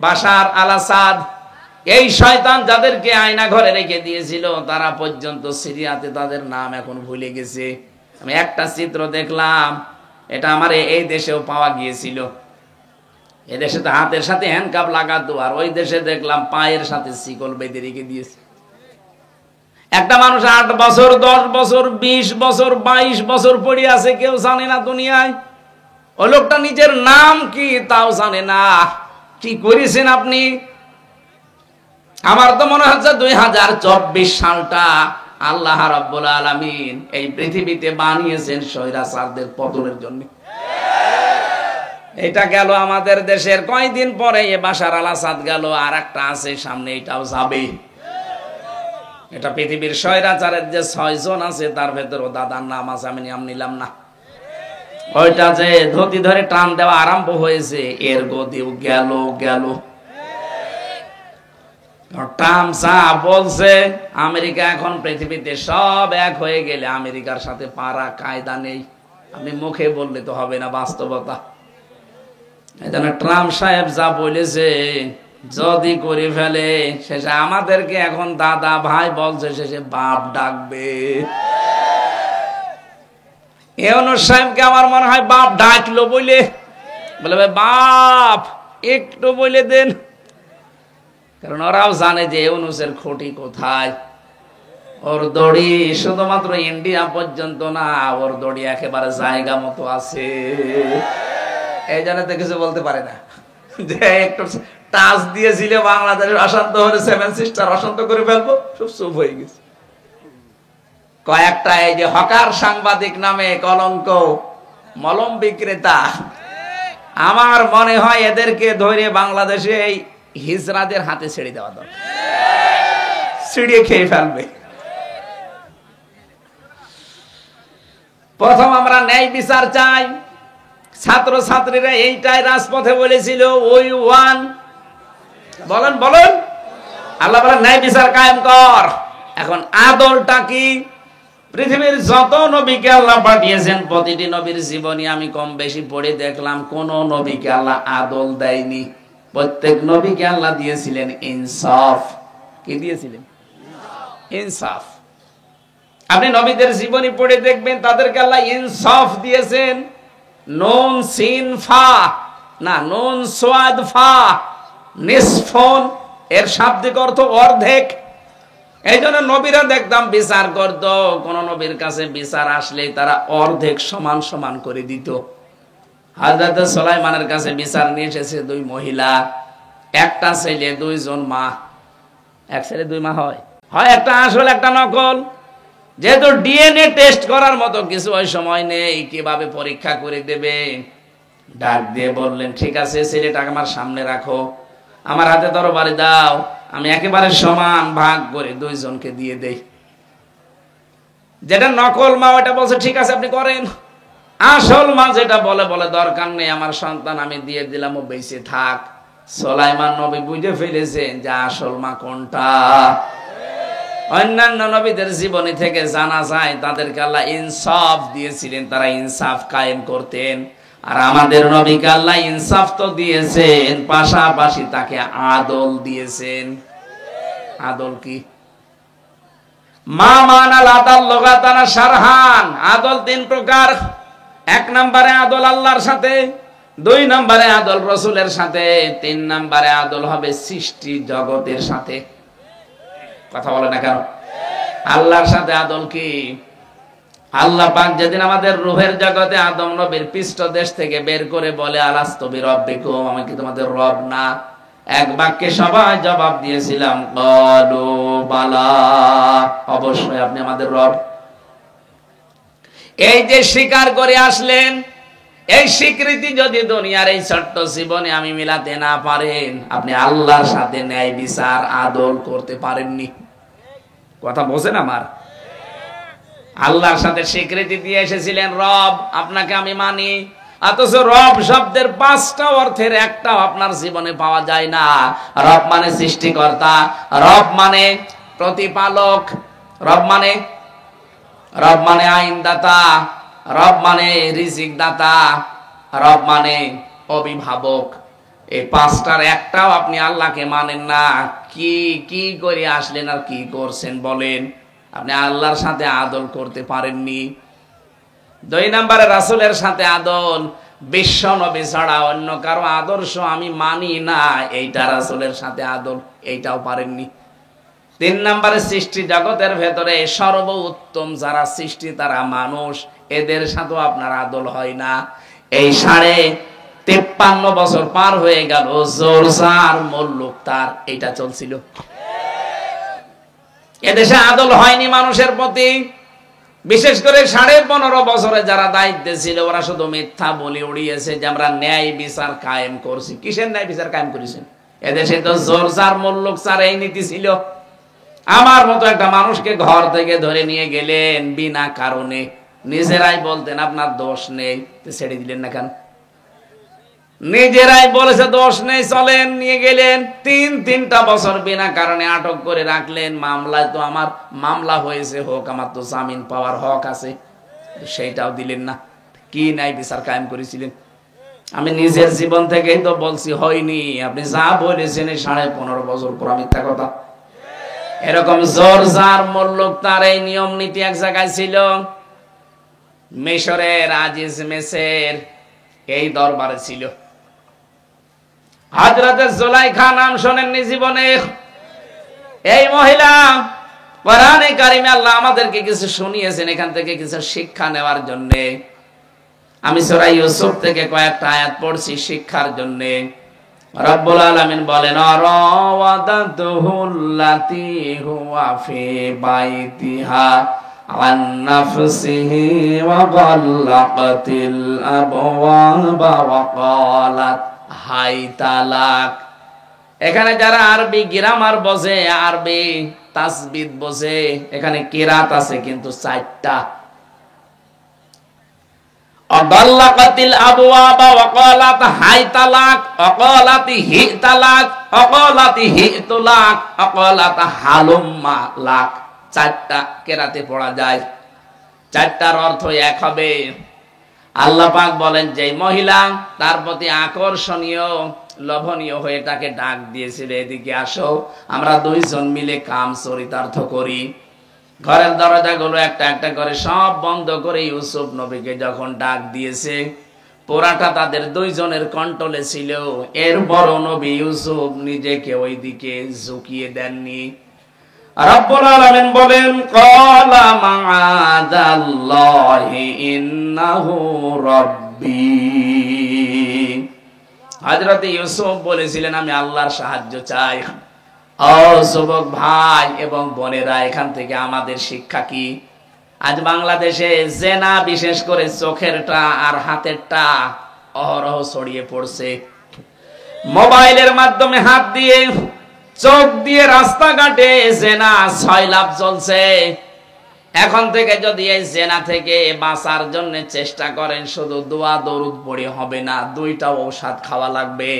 [SPEAKER 1] বাশার আল আসাদ, এই শয়তান যাদেরকে আয়না ঘরে রেখে দিয়েছিল তারা পর্যন্ত সিরিয়াতে তাদের নাম এখন ভুলে গেছে। আমি একটা চিত্র দেখলাম, এটা আমার এই দেশেও পাওয়া গিয়েছিল। এদেশে তো হাতের সাথে হ্যান্ডকাপ লাগাতো, আর ওই দেশে দেখলাম পায়ের সাথে শিকল বেঁধে রেখে দিয়েছে। একটা মানুষ 8 বছর, 10 বছর, 20 বছর, 22 বছর পড়ে আছে, কেউ জানে না দুনিয়ায়। ওই লোকটা নিজের নাম কি তাও জানে না। কি করেছেন আপনি? আমার তো মনে হচ্ছে 2024 সালটা আল্লাহ রাব্বুল আলামিন এই পৃথিবীতে বানিয়েছেন স্বৈরাচারদের পতনের জন্য। এটা গেল আমাদের দেশের। কয়দিন পরে এ বাশার আল আসাদ গেল, আর একটা আছে সামনে, এটাও যাবে। এটা পৃথিবীর স্বৈরাচারের যে 6 জন আছে তার ভেতরও দাদার নাম আছে, আমি নাম নিলাম না। ওইটা যে ধুতি ধরে টান দেওয়া আরম্ভ হয়েছে, এর গদিও গেল গেল। ট্রাম্প বলছে আমেরিকা এখন পৃথিবীতে সব এক হয়ে গেলে আমেরিকার সাথে পারা কায়দা নেই। আপনি মুখে বললে তো হবে না, বাস্তবতা। এজন্য ট্রাম্প সাহেব যা বলেছে যদি করে ফেলে, শেষে আমাদেরকে এখন দাদা ভাই বলছে, শেষে বাপ ডাকবে। ইউনূস সাহেবকে আমার মনে হয় বাপ ডাকলো বলে, বলে বাপ একটু বলে দেন, কারণ ওরাও জানে যে ইউনূসের খুঁটি কোথায়। ওর দড়ি শুধুমাত্র ইন্ডিয়া পর্যন্ত না, ওর দড়ি একেবারে জায়গা মতো আছে। এই জন্য তো কিছু বলতে পারে না, যে একটু টাচ দিয়েছিল বাংলাদেশের অশান্ত হলে 7 সিস্টার অশান্ত করে ফেলবো, সব চুপ হয়ে গেছে। কয়েকটা এই যে হকার সাংবাদিক নামে কলঙ্ক, মলম বিক্রেতা, আমার মনে হয় এদেরকে ধরে বাংলাদেশে এই হিজড়াদের হাতে ছেড়ে দেওয়া দরকার, ছিড়িয়ে খেয়ে ফেলবে। প্রথম আমরা ন্যায় বিচার চাই। ছাত্র ছাত্রীরা এইটাই রাজপথে বলেছিল, ওই ওয়ান। বলেন বলেন, আল্লাহ বলেন ন্যায় বিচার কায়েম কর। এখন আদলটা কি? পৃথিবীর যত নবীকে আল্লাহ পাঠিয়েছেন প্রতিটি নবীর জীবনী আমি কম বেশি পড়ে দেখলাম, কোন নবীকে আল্লাহ আদল দেয়নি। প্রত্যেক নবীকে আল্লাহ দিয়েছিলেন ইনসাফ। কি দিয়েছিলেন? ইনসাফ। আপনি নবীদের জীবনী পড়ে দেখবেন তাদেরকে আল্লাহ ইনসাফ দিয়েছেন। নুন সিন ফা না, নুন সোয়াদ ফা, নিসফুন এর শাব্দিক অর্থ অর্ধেক। এই জন্য নবীরা দেখতাম বিচার করত, কোন নবীর কাছে বিচার আসলে তারা অর্ধেক সমান সমান করে দিত। হযরত সুলাইমানের কাছে বিচার নিয়ে এসেছে 2 মহিলা, একটা ছেলে 2 জন মা। এক ছেলে 2 মা হয় একটা আসল একটা নকল। যেহেতু ডিএনএ টেস্ট করার মতো কিছু ওই সময় নেই, কিভাবে পরীক্ষা করে দেবে? ডাক দিয়ে বললেন, ঠিক আছে ছেলেটাকে আমার সামনে রাখো, আমার হাতে তরবারি দাও, আমি একেবারে সমান ভাগ করে 2 জনকে দিয়ে দেই। যেটা নকল মা ওটা বলছে ঠিক আছে আপনি করেন। আসল মা যেটা বলে দরকার নেই, আমার সন্তান আমি দিয়ে দিলাম, ও বেঁচে থাক। সুলাইমান নবী বুঝে ফেলেছেন যে আসল মা কোনটা। অন্যান্য নবীদের জীবনী থেকে জানা যায় তাদেরকে আল্লাহ ইনসাফ দিয়েছিলেন, তারা ইনসাফ কায়েম করতেন। আর আমাদের নবীকে আল্লাহ ইনসাফ তো দিয়েছেন, পাশাপাশি তাকে আদল দিয়েছেন। আদল কি? মা মানাল আদাল লগাতানা শারহান। আদল 3 প্রকার। 1 নম্বরে আদল আল্লাহর সাথে, 2 নম্বরে আদল রাসূলের সাথে, 3 নম্বরে আদল হবে সৃষ্টি জগতের সাথে। কথা বলে না কেন? আল্লাহর সাথে আদল কি? আল্লাহ পাক যেদিন আমাদের রূহের জগতে আদম নবীর পৃষ্ঠদেশ থেকে বের করে বলে আলাস্তু বিরাব্বিকুম, আমি কি তোমাদের রব না? এক বাক্যে সবাই জবাব দিয়েছিলাম, ক্বালু বালা, অবশ্যই আপনি আমাদের রব। এই যে স্বীকার করে আসলেন, এই স্বীকৃতি যদি দুনিয়ার এই ছোট্ট জীবনে আমি মিলাতে না পারেন, আপনি আল্লাহর সাথে ন্যায় বিচার আদল করতে পারেননি। কথা বোঝেন আমার? আল্লাহর সাথে স্বীকৃতি দিয়ে এসেছিলেন রব, আপনাকে আমি মানি, অথচ রব শব্দের 5টা অর্থের একটাও আপনার জীবনে পাওয়া যায় না। রব মানে সৃষ্টিকর্তা, রব মানে প্রতিপালক, রব মানে আইনদাতা, রব মানে রিজিক দাতা, রব মানে অভিভাবক। এই 5টার একটাও আপনি আল্লাহকে মানেন না। কি করে আসলেন আর কি করছেন বলেন? আপনি আল্লাহর সাথে আদল করতে পারেননি। 2 নম্বরে রাসূলের সাথে আদল, বিশ্ব নবী ছাড়া অন্য কারো আদর্শ আমি মানি না, এইটা রাসূলের সাথে আদল, এইটাও পারেননি। 3 নম্বরে সৃষ্টি জগতের ভেতরে সর্বোত্তম যারা সৃষ্টি তারা মানুষ, এদের সাথেও আপনার আদল হয় না। এই 53 বছর পার হয়ে গেল, জোরজার মুল্লুক তার এইটা চলছিল। এদেশে আদল হয়নি মানুষের প্রতি। বিশেষ করে 15.5 বছরে যারা দায়িত্বে ছিল ওরা শুধু মিথ্যা বলে উড়িয়েছে যে আমরা ন্যায় বিচার কায়েম করছি। কিসের ন্যায় বিচার কায়েম করেছেন? এদেশে তো জোরজার মুল্লুক চার এই নীতি ছিল। আমার মতো একটা মানুষকে ঘর থেকে ধরে নিয়ে গেলেন বিনা কারণে, নিজেরাই বলতেন আপনার দোষ নেই, ছেড়ে দিলেন না কেন? নিজেরাই বলেছে দোষ নেই, চলেন, নিয়ে গেলেন। 3টা বছর বিনা কারণে আটক করে রাখলেন। মামলায় তো আমার মামলা হয়েছে, হোক, আমার তো জামিন পাওয়ার হক আছে, সেইটাও দিলেন না। কি নাই বিচার কায়েম করেছিলেন? আমি নিজের জীবন থেকেই তো বলছি হয়নি। আপনি যা বলেছেন 15.5 বছর পর মিথ্যা কথা। এরকম জোরজার মুল্লুক তার এই নিয়ম নীতি এক জায়গায় ছিল। মিশরের আজিজ মেসের এই দরবারে ছিল। হযরত জুলাইখা নাম শোনেননি জীবনে? এই মহিলা, কোরআনে কারিমে আল্লাহ আমাদেরকে কিছু শুনিয়েছেন, এখান থেকে কিছু শিক্ষা নেওয়ার জন্য। আমি সূরা ইউসুফ থেকে কয়েকটা আয়াত পড়ছি শিক্ষার জন্য। রব্বুল আলামিন বলেন, রাওয়াদাতুহুল্লাতী হুয়া ফি বাইতিহা আন নাফসিহি ওয়া গাল্লাকাতিল আবওয়াবা ওয়া ক্বালাত হাই তালাক। এখানে যারা আরবি গ্রামার বোঝে, আরবি তাসবিদ বোঝে, এখানে কিরাত আছে কিন্তু 4টা। অগাল্লাকাতিল আবওয়াবা ওয়া ক্বালাত হাই তালাক, অকালাতি হি তালাক, অকালাতি হি তালাক, অকালাত হালুম্মা লাক। 4টা কিরাতে পড়া যায়, 4টার অর্থ এক হবে। আল্লাহ পাক বলেন যে মহিলা, তার প্রতি আকর্ষণীয় লোভনীয় হয়ে তাকে ডাক দিয়েছিল, এদিকে আসো, আমরা দুইজন মিলে কাম চরিতার্থ করি। ঘরের দরজাগুলো একটা একটা করে সব বন্ধ করে ইউসুফ নবীকে যখন ডাক দিয়েছে, পুরাটা তাদের দুইজনের কন্ট্রোলে ছিল। এরপরও নবী ইউসুফ নিজেকে ওইদিকে ঝুঁকিয়ে দেননি। রব্বুল আলামিন বলেন, ক্বালা মাআযাল্লাহি ইন্নাহু রাব্বী। হযরত ইউসুফ বলেছিলেন, আমি আল্লাহর সাহায্য চাই। ও যুবক ভাই এবং বোনেরা, এখান থেকে আমাদের শিক্ষা কি? আজ বাংলাদেশে জেনা, বিশেষ করে চোখেরটা আর হাতেরটা অহরহ ছড়িয়ে পড়ছে। মোবাইলের মাধ্যমে হাত দিয়ে, চোখ দিয়ে রাস্তাঘাটে জেনা ছয়লাভ চলছে। এখন থেকে যদি এই জেনা থেকে বাঁচার জন্য চেষ্টা করেন, শুধু দোয়া দরুদ পড়ে হবে না, দুইটা ঔষধ খাওয়া লাগবে।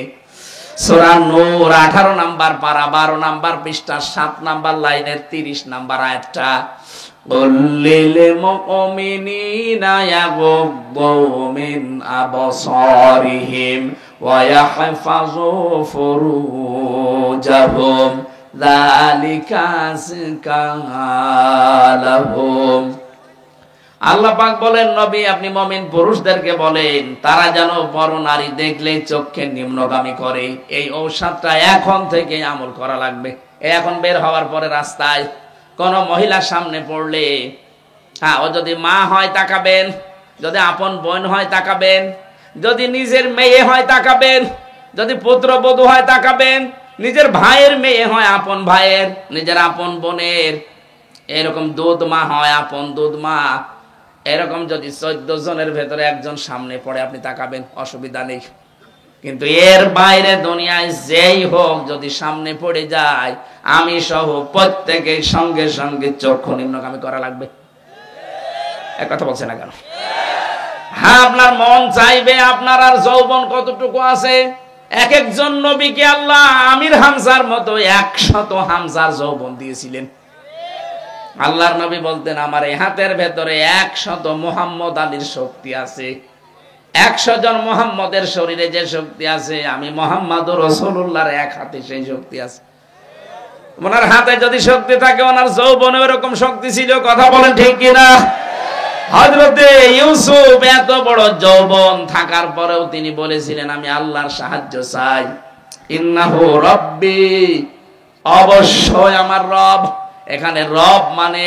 [SPEAKER 1] সূরা নূর 18 নাম্বার পারা 12 নাম্বার পৃষ্ঠা 7 নাম্বার লাইনের 30 নাম্বার আয়াতটা, কুল্লিল মুমিনিনা ইয়াগুদ্দু মিন আবসারিহিম ওয়া ইয়াহফাযু ফুরুজাহুম যালিকা আযকা লাহুম। আল্লাহ পাক বলেন, নবী আপনি মুমিন পুরুষদেরকে বলেন, তারা যেন পরনারী দেখলে চোখকে নিম্নগামী করে। এই ঔষধটা এখন থেকে আমল করা লাগবে। এখন বের হওয়ার পরে রাস্তায় কোন মহিলার সামনে পড়লে, হ্যাঁ, ও যদি মা হয় তাকাবেন, যদি আপন বোন হয় তাকাবেন, যদি নিজের মেয়ে হয় তাকাবেন, যদি পুত্রবধূ হয় তাকাবেন, নিজের ভাইয়ের মেয়ে হয় আপন ভাইয়ের, নিজের আপন বোনের, এরকম দুধ মা হয় আপন দুধ মা, এরকম যদি 14 জনের ভেতরে একজন সামনে পড়ে আপনি তাকাবেন, অসুবিধা নেই। কিন্তু এর বাইরে দুনিয়ায় যেই হোক যদি সামনে পড়ে যায়, আমি সহ প্রত্যেকের সঙ্গে সঙ্গে চক্ষু নিম্নগামী করা লাগবে। এক কথা বলছে না কেন? হ্যাঁ, আপনার মন চাইবে, আপনার আর যৌবন কতটুকু আছে। এক একজন নবীকে আল্লাহ আমির হামজার মতো 100 হামজার যৌবন দিয়েছিলেন। আল্লাহর নবী বলতেন, আমার এই হাতের ভেতরে 100 মুহাম্মদ আলীর শক্তি আছে। 100 জন মুহাম্মদের শরীরে যে শক্তি আছে, আমি মুহাম্মদুর রাসূলুল্লাহর এক হাতে সেই শক্তি আছে। ওনার হাতে যদি শক্তি থাকে, ওনার যৌবনে এরকম শক্তি ছিল। কথা বলেন ঠিক কিনা? হযরতে ইউসুফ এত বড় যৌবন থাকার পরেও তিনি বলেছিলেন, আমি আল্লাহর সাহায্য চাই। ইন্নাহু রাব্বি, অবশ্যই আমার রব। এখানে রব মানে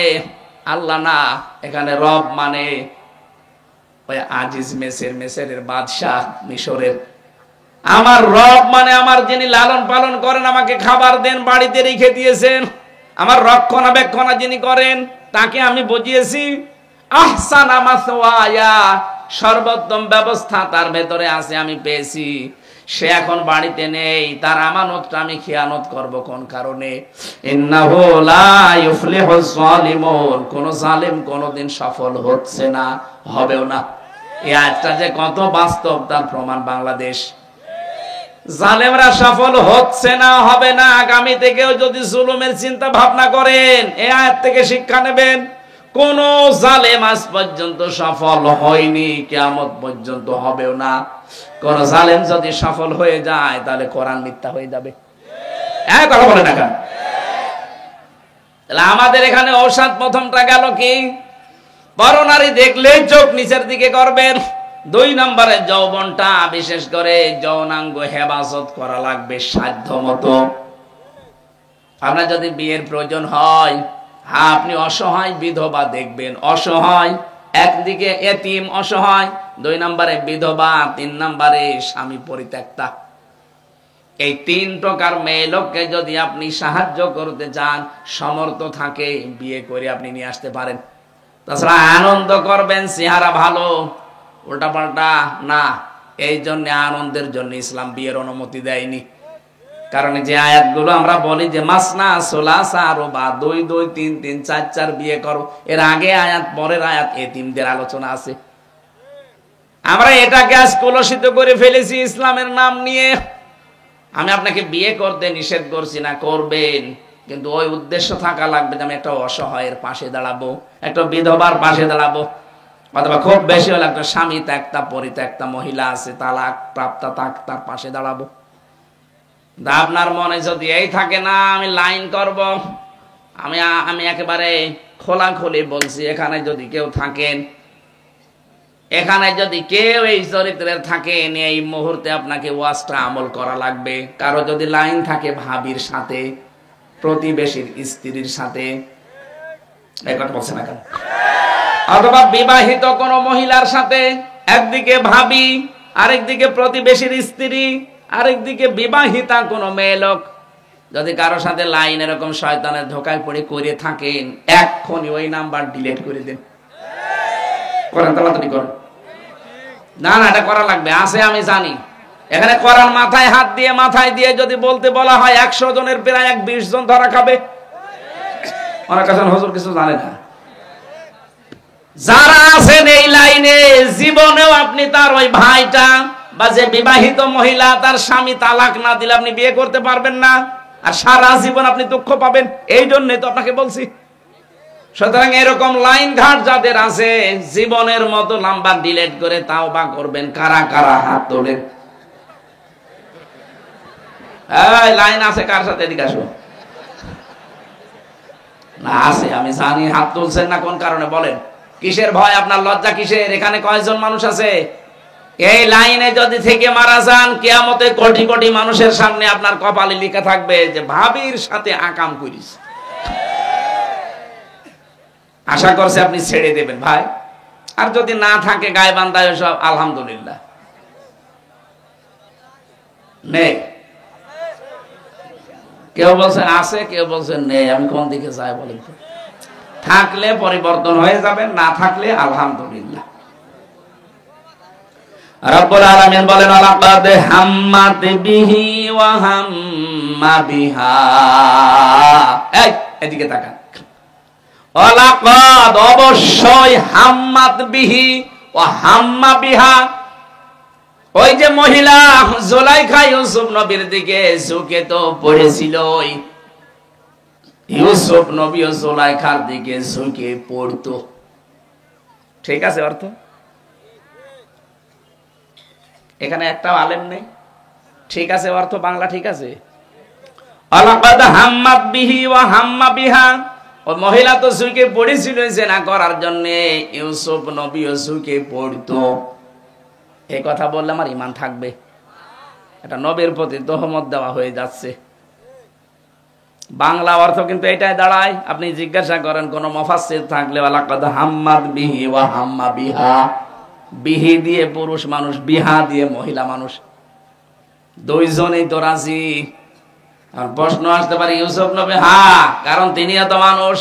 [SPEAKER 1] আল্লাহ না, এখানে রব মানে ওই আজিজ মেসরের বাদশাহ মিশরের। আমার রব মানে আমার যিনি লালন পালন করেন, আমাকে খাবার দেন, বাড়িতে রেখে দিয়েছেন, আমার রক্ষণাবেক্ষণ যিনি করেন, তাকে আমি বুঝিয়েছি। আহসানা মাসওয়ায়া, সর্বোত্তম ব্যবস্থা তার ভেতরে আছে, আমি পেয়েছি। সে এখন বাড়িতে নেই, তার আমানতটা আমি খেয়ানত করব কোন কারণে? ইন্নাহু লা ইউফলিহুজ জালিমুন, কোন জালিম কোনদিন সফল হচ্ছে না, হবেও না। এই আয়াতটা যে কত বাস্তব তার প্রমাণ বাংলাদেশ। জালেমরা সফল হচ্ছে না, হবে না। আগামী থেকেও যদি জুলুমের চিন্তা ভাবনা করেন, এই আয়াত থেকে শিক্ষা নেবেন। কোন জালেম আজ পর্যন্ত সফল হয়নি, কিয়ামত পর্যন্ত হবেও না। কোন জালেম যদি সফল হয়ে যায়, তাহলে কোরআন মিথ্যা হয়ে যাবে। এক কথা বলে না কেন? তাহলে আমাদের এখানে ঔষধ প্রথমটা গেল কি? পরনারী দেখলে চোখ নিচের দিকে করবেন। 2 নম্বরে যৌবনটা, বিশেষ করে যৌনাঙ্গ হেফাজত করা লাগবে সাধ্য মতো। আপনার যদি বিয়ের প্রয়োজন হয়, হ্যাঁ, আপনি অসহায় বিধবা দেখবেন, অসহায়, একদিকে এতিম অসহায়, 2 নম্বরে বিধবা, 3 নম্বরে স্বামী পরিত্যক্তা। এই 3 প্রকার মেয়ে লোককে যদি আপনি সাহায্য করতে চান, সমর্থ থাকে, বিয়ে করে আপনি নিয়ে আসতে পারেন। তাছাড়া আনন্দ করবেন, চেহারা ভালো, উল্টা পাল্টা না। এই জন্য আনন্দের জন্য ইসলাম বিয়ের অনুমতি দেয়নি। কারণ যে আয়াতগুলো আমরা বলি যে মাসনা সোলাসা রুবা, 2 2 3 3 4 4 বিয়ে করো, এর আগে আয়াত পরের আয়াত এতিমদের আলোচনা আছে। আমরা এটাকে আজ কলুষিত করে ফেলেছি ইসলামের নাম নিয়ে। আমি আপনাকে বিয়ে করতে নিষেধ করছি না, করবেন, কিন্তু ওই উদ্দেশ্য থাকা লাগবে যে আমি একটা অসহায়ের পাশে দাঁড়াবো, একটা বিধবার পাশে দাঁড়াবো, অথবা খুব বেশি হলে একটা স্বামী ত্যাক্তা পরিত্যক্তা মহিলা আছে, তালাক প্রাপ্তা, তার পাশে দাঁড়াবো। আপনার মনে যদি এই থাকে না আমি লাইন করব, আমি একেবারে খোলাখুলি বলছি, এখানে যদি কেউ থাকেন, এখানে যদি কেউ এই চরিত্রের থাকেন, এই মুহূর্তে আপনাকে ওয়াজটা আমল করা লাগবে। কারো যদি লাইন থাকে ভাবির সাথে, প্রতিবেশীর স্ত্রীর সাথে, এই কথা বলছে না কেন, অথবা বিবাহিত কোন মহিলার সাথে, একদিকে ভাবি, আরেকদিকে প্রতিবেশীর স্ত্রী, আরেকদিকে বিবাহিতা কোন মেয়ে লোক, যদি কারোর সাথে লাইন এরকম শয়তানের ধোকায় পড়ে করে থাকেন, এক্ষুনি ওই নাম্বার ডিলিট করে দেন। করেন, তাড়াতাড়ি করেন। না না, এটা করা লাগবে, আছে আমি জানি। এখানে কোরআন মাথায় হাত দিয়ে মাথায় দিয়ে যদি বলতে বলা হয় 100 জনের প্রায় 20 জন ধরা খাবে। অনেক কাছে হুজুর কিছু জানে না। যারা আছেন এই লাইনে, জীবনেও আপনি তার ওই ভাইটা বা যে বিবাহিত মহিলা, তার স্বামী তালাক না দিলে আপনি বিয়ে করতে পারবেন না, আর সারা জীবন আপনি দুঃখ পাবেন। এই জন্যই তো আপনাকে বলছি। সুতরাং এরকম লাইন ঘাট যাদের আছে, জীবনের মতো নাম্বার ডিলিট করে তাওবা করবেন। কারা কারা হাত তোলেন? এই লাইন আছে কার সাথে? এদিকে আসো। না আছে, আমি জানি। হাত তুলছেন না কোন কারণে বলেন? কিসের ভয় আপনার? লজ্জা কিসের? এখানে কয়জন মানুষ আছে? এই লাইনে যদি থেকে মারা যান, কিয়ামতে কোটি কোটি মানুষের সামনে আপনার কপালে লেখা থাকবে যে ভাবির সাথে আকাম করিস। আশা করছে আপনি ছেড়ে দেবেন ভাই। আর যদি না থাকে গায়বান্ধায় সব আলহামদুলিল্লাহ নেই। কেউ বলছেন আছে, কেউ বলছেন নেই। আমি কোন দিকে যাই বলেন? থাকলে পরিবর্তন হয়ে যাবেন, না থাকলে আলহামদুলিল্লাহ। রব্বুল আলামিন বলেন লাকাদ হাম্মাত বিহি ওয়া হাম্মা বিহা। এই এদিকে তাকান। লাকাদ অবশ্যই হাম্মাত বিহি ওয়া হাম্মা বিহা। ওই যে মহিলা জুলাইখা ইউসুফ নবীর দিকে ঝুঁকে তো পড়েছিল, ইউসুফ নবী ও জুলাইখার দিকে ঝুঁকে পড়তো। ঠিক আছে অর্থ? এখানে একটাও আলেম নেই। ঠিক আছে অর্থ বাংলা ঠিক আছে? লাকাদ হাম্মাত বিহি ওয়া হাম্মা বিহা। ওই মহিলা তো ঝুঁকে পড়েছিল জেনা করার জন্য, ইউসুফ নবীও ঝুঁকে পড়তো। এই কথা বললে আমার ঈমান থাকবে? এটা নবীর প্রতি তোহমত দেওয়া হয়ে যাচ্ছে। বাংলা অর্থ কিন্তু এটাই দাঁড়ায়। আপনি জিজ্ঞাসা করেন কোন মুফাসসির থাকলে, লাকাদ হাম্মাত বিহি ওয়া হাম্মা বিহা। বিহি দিয়ে পুরুষ মানুষ, বিহা দিয়ে মহিলা মানুষ, দুইজনেই তো রাজি। আর প্রশ্ন আসতে পারে ইউসুফ নবী, হ্যাঁ, কারণ তিনিও তো মানুষ।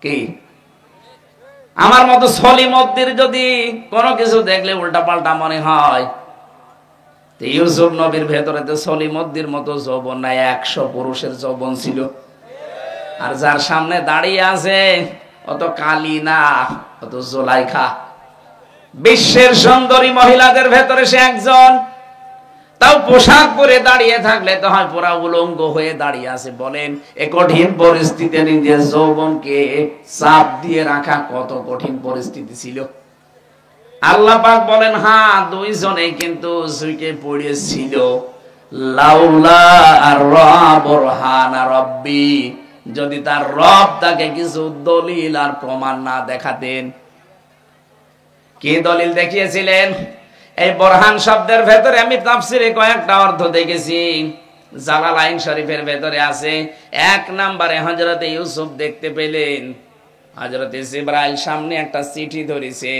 [SPEAKER 1] কি আমার মতো সলিমদ্দির যদি কোনো কিছু দেখলে উল্টা পাল্টা মনে হয়, ইউসুফ নবীর ভেতরে তো সলিমদ্দির মতো যৌবন নাই, 100 পুরুষের যৌবন ছিল। আর যার সামনে দাঁড়িয়ে আছে অত কালী না, অত জুলাইখা। বিশ্বের সুন্দরী মহিলাদের ভেতরে সে একজন। তাও পোশাক পরে দাঁড়িয়ে থাকলে তো হয় পুরা উলঙ্গ হয়ে দাঁড়িয়ে আছে। বলেন এ কঠিন পরিস্থিতিতে নিজের যৌবনকে চাপ দিয়ে রাখা কত কঠিন পরিস্থিতি ছিল। আল্লাহ পাক বলেন, হ্যাঁ, দুইজনে কিন্তু ঝুঁকে পড়েছিল। লাউলা বুরহান রাব্বি, যদি তার রব তাকে কিছু দলিল আর প্রমাণ না দেখাতেন। কি দলিল দেখিয়েছিলেন? এই বুরহান শব্দের ভেতরে আমি তাফসিরে কয়েকটা অর্থ দেখেছি। জালালাইন শরীফের ভেতরে আছে, 1 নম্বরে হযরতে ইউসুফ দেখতে পেলেন হযরতে জিবরাইল সামনে একটা চিঠি ধরেছে,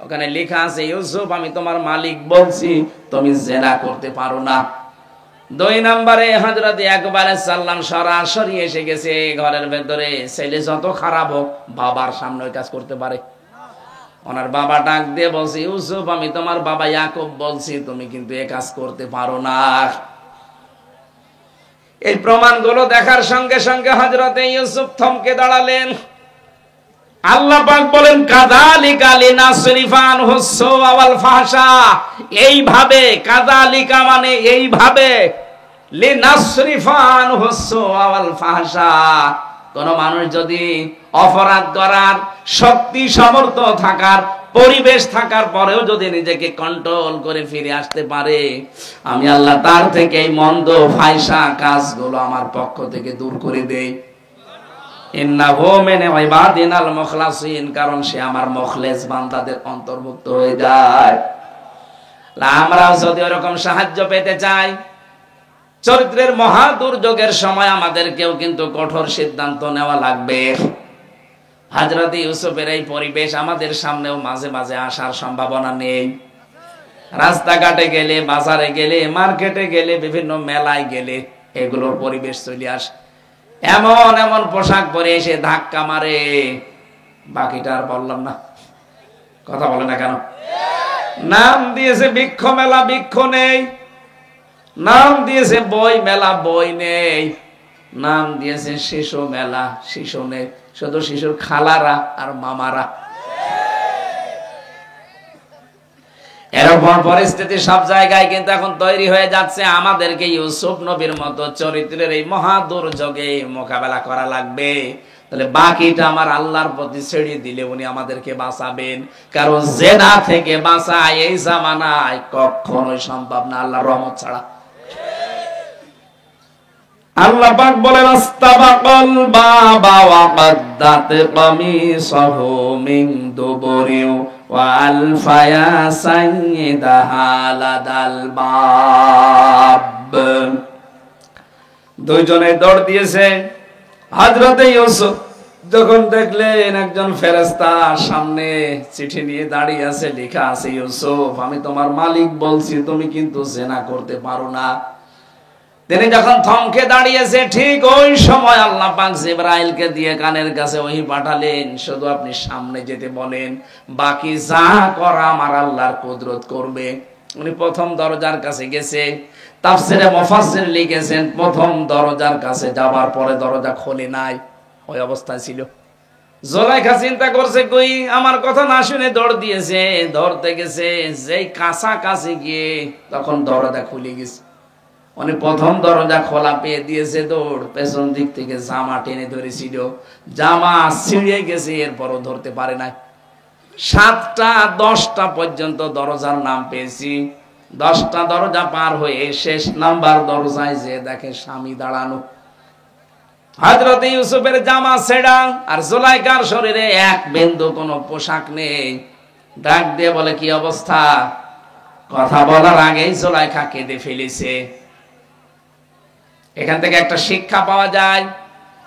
[SPEAKER 1] ওখানে লেখা আছে, ইউসুফ আমি তোমার মালিক বলছি তুমি জিনা করতে পারো না। 2 নম্বরে হযরত ইয়াকুব আলাইহিস সালাম সরাসরি এসে গেছে ঘরের ভেতরে। ছেলে যত খারাপ হোক বাবার সামনে ওই কাজ করতে পারে। ওনার বাবা ডাক দিয়ে বলছে, ইউসুফ আমি তোমার বাবা ইয়াকুব বলছি তুমি কিন্তু এই কাজ করতে পারো না। এই প্রমাণগুলো দেখার সঙ্গে সঙ্গে হযরতে ইউসুফ থমকে দাঁড়ালেন। আল্লাহ পাক বলেন, কাযালিকা লিনাসরিফা আনহু সুআ ওয়াল ফাহশা। এইভাবে, কাযালিকা মানে এইভাবে, লিনাসরিফা আনহু সুআ ওয়াল ফাহশা। কোন মানুষ যদি অপরাধ করার শক্তি সামর্থ্য থাকার পরিবেশ থাকার পরেও যদি নিজেকে কন্ট্রোল করে ফিরে আসতে পারে, আমি আল্লাহ তার থেকে এই মন্দ ফায়সা কাজগুলো আমার পক্ষ থেকে দূর করে দেই। ইন্নাহু মিন ইবাদিনাল মুখলাসিন, কারণ সে আমার মুখলেস বান্দাদের অন্তর্ভুক্ত হয়ে যায়। আমরাও যদি এরকম সাহায্য পেতে চাই, চরিত্রের মহা দুর্যোগের সময় আমাদেরকেও কিন্তু কঠোর সিদ্ধান্ত নেওয়া লাগবে। হযরত ইউসুফের এই পরিবেশ আমাদের সামনেও মাঝে মাঝে আসার সম্ভাবনা নেই। রাস্তাঘাটে গেলে, বাজারে গেলে, মার্কেটে গেলে, বিভিন্ন মেলায় গেলে এগুলোর পরিবেশ চলে আসে। এমন এমন পোশাক পরে এসে ধাক্কা মারে, বাকিটা আর বললাম না। কথা বলে না কেন? নাম দিয়েছে বৃক্ষ মেলা, বৃক্ষ নেই। নাম দিয়েছে বই মেলা, বই নেই। নাম দিয়েছে শিশু মেলা, শিশু নেই। শুধু শিশুর খালারা আর মামারা। এরকম পরিস্থিতি সব জায়গায় কিন্তু এখন তৈরি হয়ে যাচ্ছে। আমাদেরকে ইউসুফ নবীর মতো চরিত্রের এই মহা দুর্যোগে মোকাবেলা করা লাগবে। তাহলে বাকিটা আমার আল্লাহর প্রতি ছেড়ে দিলে উনি আমাদেরকে বাঁচাবেন। কারণ জেনা থেকে বাঁচা এই জামানায় কখনোই সম্ভব না আল্লাহর রহমত ছাড়া। আল্লাহ পাক বলেন, আস্তাবাকাল বাবা ওয়া কাদ্দাত কামিসাহু মিন দুবুরিন ওয়া আলফায়া সাইয়্যিদাহা লাদাল বাব। দুইজনে দৌড় দিয়েছে। হযরত ইউসুফ যখন দেখলেন একজন ফেরেশতা সামনে চিঠি নিয়ে দাঁড়িয়ে আছে, লেখা আছে, ইউসুফ আমি তোমার মালিক বলছি, তুমি কিন্তু জিনা করতে পারো না। তিনি যখন থমকে দাঁড়িয়েছে, ঠিক ওই সময় আল্লাহ পাক জিবরাইলকে দিয়ে কানের কাছে ওহী পাঠালেন, শুধু আপনি সামনে যেতে বলেন, বাকি যা করা আমার আল্লাহর কুদরত করবে। উনি প্রথম দরজার কাছে গেছে। তাফসিরে মুফাসসির লিখেছেন, প্রথম দরজার কাছে যাবার পরে দরজা খোলে নাই, ওই অবস্থায় ছিল। জুলাইখা চিন্তা করছে, কই আমার কথা না শুনে দৌড় দিয়েছে, ধরতে গেছে, যেই কাছাকাছি গিয়ে তখন দরজা খুলে গেছে। উনি প্রথম দরজা খোলা পেয়ে দিয়েছে, দৌড় পেছন দিক থেকে জামা টেনে ধরেছিল, জামা ছিঁড়ে গেছে, এরপরও ধরতে পারে নাই। 7টা 10টা পর্যন্ত দরজার নাম পেয়েছি। 10টা দরজা পার হয়ে শেষ নাম্বার দরজায় যে দেখে স্বামী দাঁড়ানো। হযরত ইউসুফের জামা ছেঁড়া, আর জুলাইখার শরীরে এক বিন্দু কোনো পোশাক নেই। ডাক দিয়ে বলে, কি অবস্থা? কথা বলার আগেই জুলাইখা কেঁদে ফেলেছে। এখান থেকে একটা শিক্ষা পাওয়া যায়,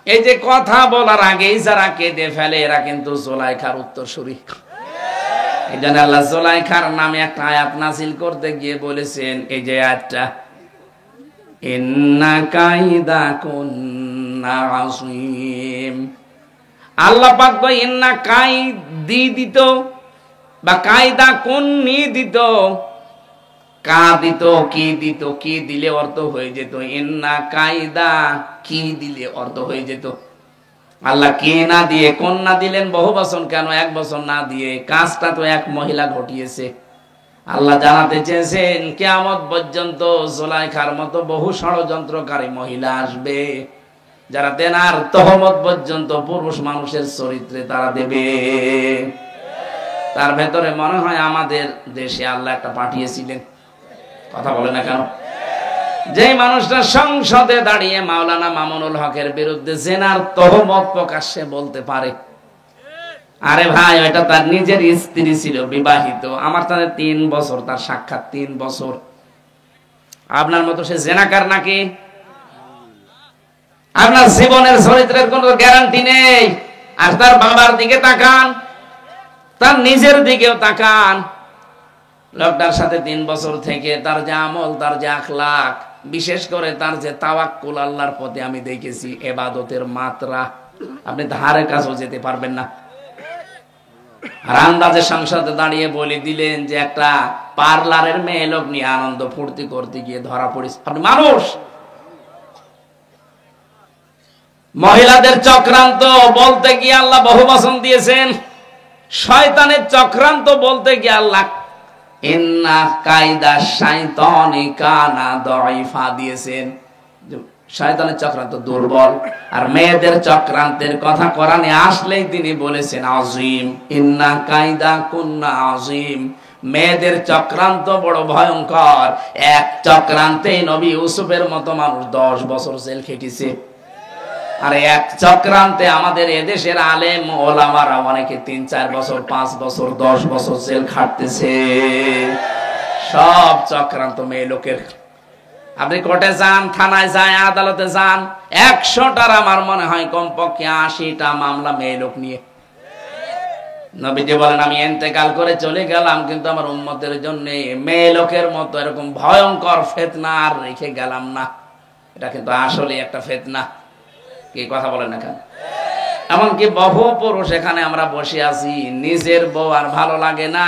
[SPEAKER 1] এই যে কথা বলার আগেই যারা কেঁদে ফেলে এরা কিন্তু জুলাইখার উত্তরসূরি। এই জন্য আল্লাহ জুলাইখার নামে একটা আয়াত নাযিল করতে গিয়ে বলেছেন, এই যে আয়াতটা, ইন্না কাইদাকুন্না আযীম। আল্লাহ পাক তো ইন্না কাইদি দিত বা কায়দা কুন্নি দিত, কা দিত, কি দিত, কি দিলে অর্থ হয়ে যেত, ইন্না কায়দা কি দিলে অর্থ হয়ে যেত। আল্লাহ কে না দিয়ে কোন না দিলেন বহু বচন, কেন এক বচন না দিয়ে? কাজটা তো এক মহিলা ঘটিয়েছে। আল্লাহ জানাতে চেয়েছেন কিয়ামত পর্যন্ত জুলাইখার মতো বহু ষড়যন্ত্রকারী মহিলা আসবে, যারা দেনার তহমত পর্যন্ত পুরুষ মানুষের চরিত্রে তারা দেবে। তার ভেতরে মনে হয় আমাদের দেশে আল্লাহ একটা পাঠিয়েছিলেন। কথা বলে না কেন? যে মানুষটা সংসদে দাঁড়িয়ে মাওলানা মামুনুল হকের বিরুদ্ধে জেনার তহমত প্রকাশ্যে বলতে পারে, আরে ভাই ওটা তার নিজের স্ত্রী ছিল, বিবাহিত, আমার তাহলে 3 বছর তার সাক্ষাৎ, 3 বছর। আপনার মতো সে জেনাকার নাকি? আপনার জীবনের চরিত্রের কোনো গ্যারান্টি নেই। আর তার বাবার দিকে তাকান, তার নিজের দিকেও তাকান। লোকটার সাথে 3 বছর থেকে তার যে আমল, তার যে আখলাক, বিশেষ করে তার যে তাওয়াক্কুল আল্লাহর প্রতি আমি দেখেছি, ইবাদতের মাত্রা, আপনি ধারে কাছেও যেতে পারবেন না। আর আন্দাজে সংসদে দাঁড়িয়ে বলে দিলেন যে একটা পার্লারের মেয়ে লোক নিয়ে আনন্দ ফুর্তি করতে গিয়ে ধরা পড়েছে। আপনি মানুষ? মহিলাদের চক্রান্ত বলতে গিয়ে আল্লাহ বহু বচন দিয়েছেন। শয়তানের চক্রান্ত বলতে গিয়ে আল্লাহ ইন্না কায়দা শাইতানি কানা দাইফা দিয়েছেন। শয়তানের চক্রান্ত দুর্বল। আর মেয়েদের চক্রান্তের কথা কোরআনে আসলেই তিনি বলেছেন আযীম, ইন্না কাইদা কুন্না আযীম। মেয়েদের চক্রান্ত বড় ভয়ঙ্কর। এক চক্রান্তে নবী ইউসুফের মতো মানুষ 10 বছর জেল খেটেছে। আর এক চক্রান্তে আমাদের এদেশের আলেম ওলামারা অনেকে 3-4 বছর, 5 বছর, 10 বছর জেল খাটতেছে। সব চক্রান্ত মেয়ে লোকের। আপনি কোর্টে যান, থানায় যান, আদালতে যান, 100টার আমার মনে হয় কমপক্ষে 80টা মামলা মেয়ে লোক নিয়ে। নবীজি বলেন আমি ইন্তেকাল করে চলে গেলাম, কিন্তু আমার উম্মতের জন্য মেয়ে লোকের মতো এরকম ভয়ঙ্কর ফিতনা আর রেখে গেলাম না। এটা কিন্তু আসলে একটা ফিতনা। কি কথা বলেন না কেন? এমনকি বহু পুরুষ এখানে আমরা বসে আছি, নিজের বউ আর ভালো লাগে না,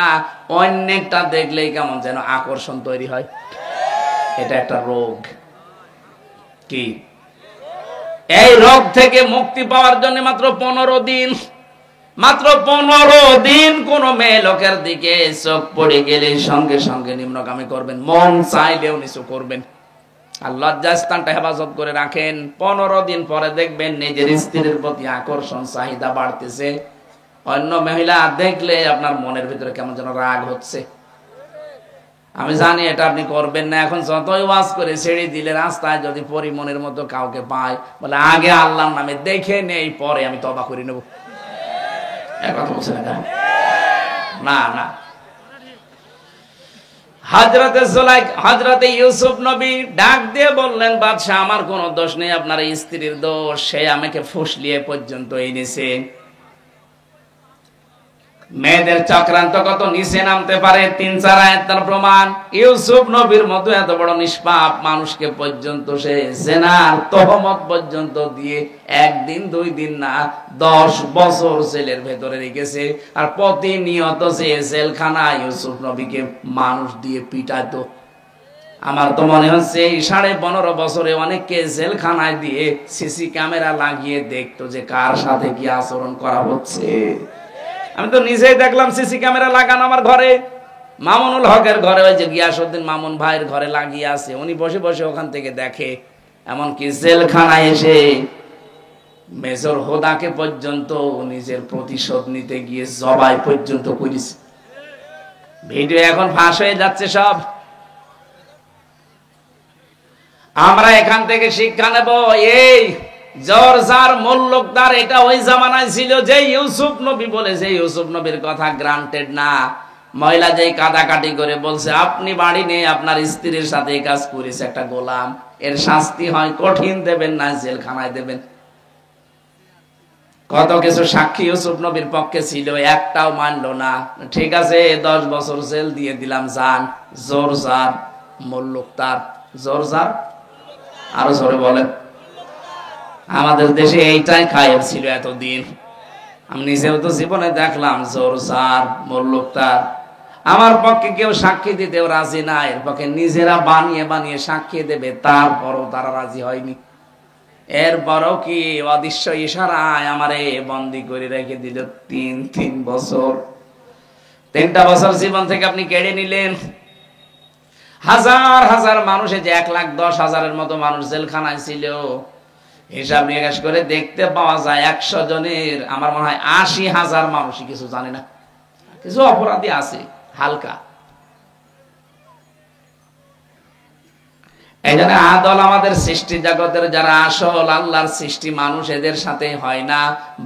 [SPEAKER 1] অন্যটা দেখলেই কেমন যেন আকর্ষণ তৈরি হয়। এটা একটা রোগ। কি? এই রোগ থেকে মুক্তি পাওয়ার জন্য মাত্র 15 দিন, মাত্র 15 দিন কোন মেয়ে লোকের দিকে চোখ পড়ে গেলে সঙ্গে সঙ্গে নিম্নগামী করবেন, মন চাইলেও নিচু করবেন। আর লজ্জাস্থানটা হেফাজত করে রাখেন। 15 দিন পরে দেখবেন নিজের স্ত্রীর প্রতি আকর্ষণ, চাহিদা বাড়তেছে। অন্য মহিলা দেখলে আপনার মনের ভিতরে কেমন যেন রাগ হচ্ছে। আমি জানি এটা আপনি করবেন না। এখন যতই ওয়াজ করে ছেড়ে দিলে রাস্তায় যদি পরিমনের মতো কাউকে পায়, বলে আগে আল্লাহর নামে দেখে নেই, পরে আমি তওবা করে নেব। কথা বলছেন না? না। হযরতে ইউসুফ নবী ডাক দিয়ে বললেন, বাদশা আমার কোনো দোষ নেই, আপনার স্ত্রীর দোষ। সে আমাকে ফুসলিয়ে পর্যন্ত এনেছে। মেয়েদের চক্রান্ত কত নিচে নামতে পারে 3-4 আয়াত তার প্রমাণ। ইউসুফ নবীর মতো এত বড় নিষ্পাপ মানুষকে পর্যন্ত সে জিনার তহমত পর্যন্ত দিয়ে 1 দিন 2 দিন না 10 বছর জেলের ভেতরে রেখেছে। আর প্রতিনিয়ত সে জেলখানায় ইউসুফ নবীকে মানুষ দিয়ে পিটাতো। আমার তো মনে হচ্ছে এই 15.5 বছরে অনেককে জেলখানায় দিয়ে সিসি ক্যামেরা লাগিয়ে দেখতো যে কার সাথে কি আচরণ করা হচ্ছে। আমি তো নিজেই দেখলাম সিসি ক্যামেরা লাগানো আমার ঘরে, মামুনুল হকের ঘরে, ওই যে গিয়াসউদ্দিন মামুন ভাইয়ের ঘরে লাগিয়ে আছে। উনি বসে বসে ওখান থেকে দেখে। এমনকি জেলখানায় এসে মেজর হোদাকে পর্যন্ত নিজের প্রতিশোধ নিতে গিয়ে জবাই পর্যন্ত করেছে। ভিডিও এখন ফাঁস হয়ে যাচ্ছে সব। আমরা এখান থেকে শিক্ষা নেব। এই জরজার মোল্লকদার এটা ওই জামানায় ছিল যে ইউসুফ নবী বলে, যে ইউসুফ নবীর কথা গ্রান্টেড না। মহিলা যেই কাটাকাটি করে বলছে আপনি বাড়ি নেই, আপনার স্ত্রীর সাথে এই কাজ করেছে একটা গোলাম, এর শাস্তি হয় কঠিন দেবেন না জেলখানায় দেবেন। কত কিছু সাক্ষী ইউসুফ নবীর পক্ষে ছিল, একটাও মানলো না। ঠিক আছে 10 বছর জেল দিয়ে দিলাম, যান। জরজার মোল্লকদার, জরজার আরো জোরে বলেন। আমাদের দেশে এইটাই কায়েম ছিল এতদিন। আমি নিজেও তো জীবনে দেখলাম জোরজার মোল্লকদার। আমার পক্ষে কেউ সাক্ষী দিতেও রাজি না, এর পক্ষে নিজেরা বানিয়ে বানিয়ে সাক্ষী দেবে, তারপরও তারা রাজি হয়নি। এরপরও কি অদৃশ্য ইশারায় আমারে বন্দী করে রেখে দিল 3 বছর। 3টা বছর জীবন থেকে আপনি কেড়ে নিলেন। হাজার হাজার মানুষে যে 1,10,000-এর মতো মানুষ জেলখানায় ছিল, হিসাব নিকাশ করে দেখতে পাওয়া যায় 100 জনের আমার মনে হয় 80,000 মানুষই কিছু জানে না। কিছু অপরাধী আছে হালকা। এই জন্য আদল আমাদের সৃষ্টি জগতের যারা আসল আল্লাহর সৃষ্টি মানুষ, এদের সাথে হয় না।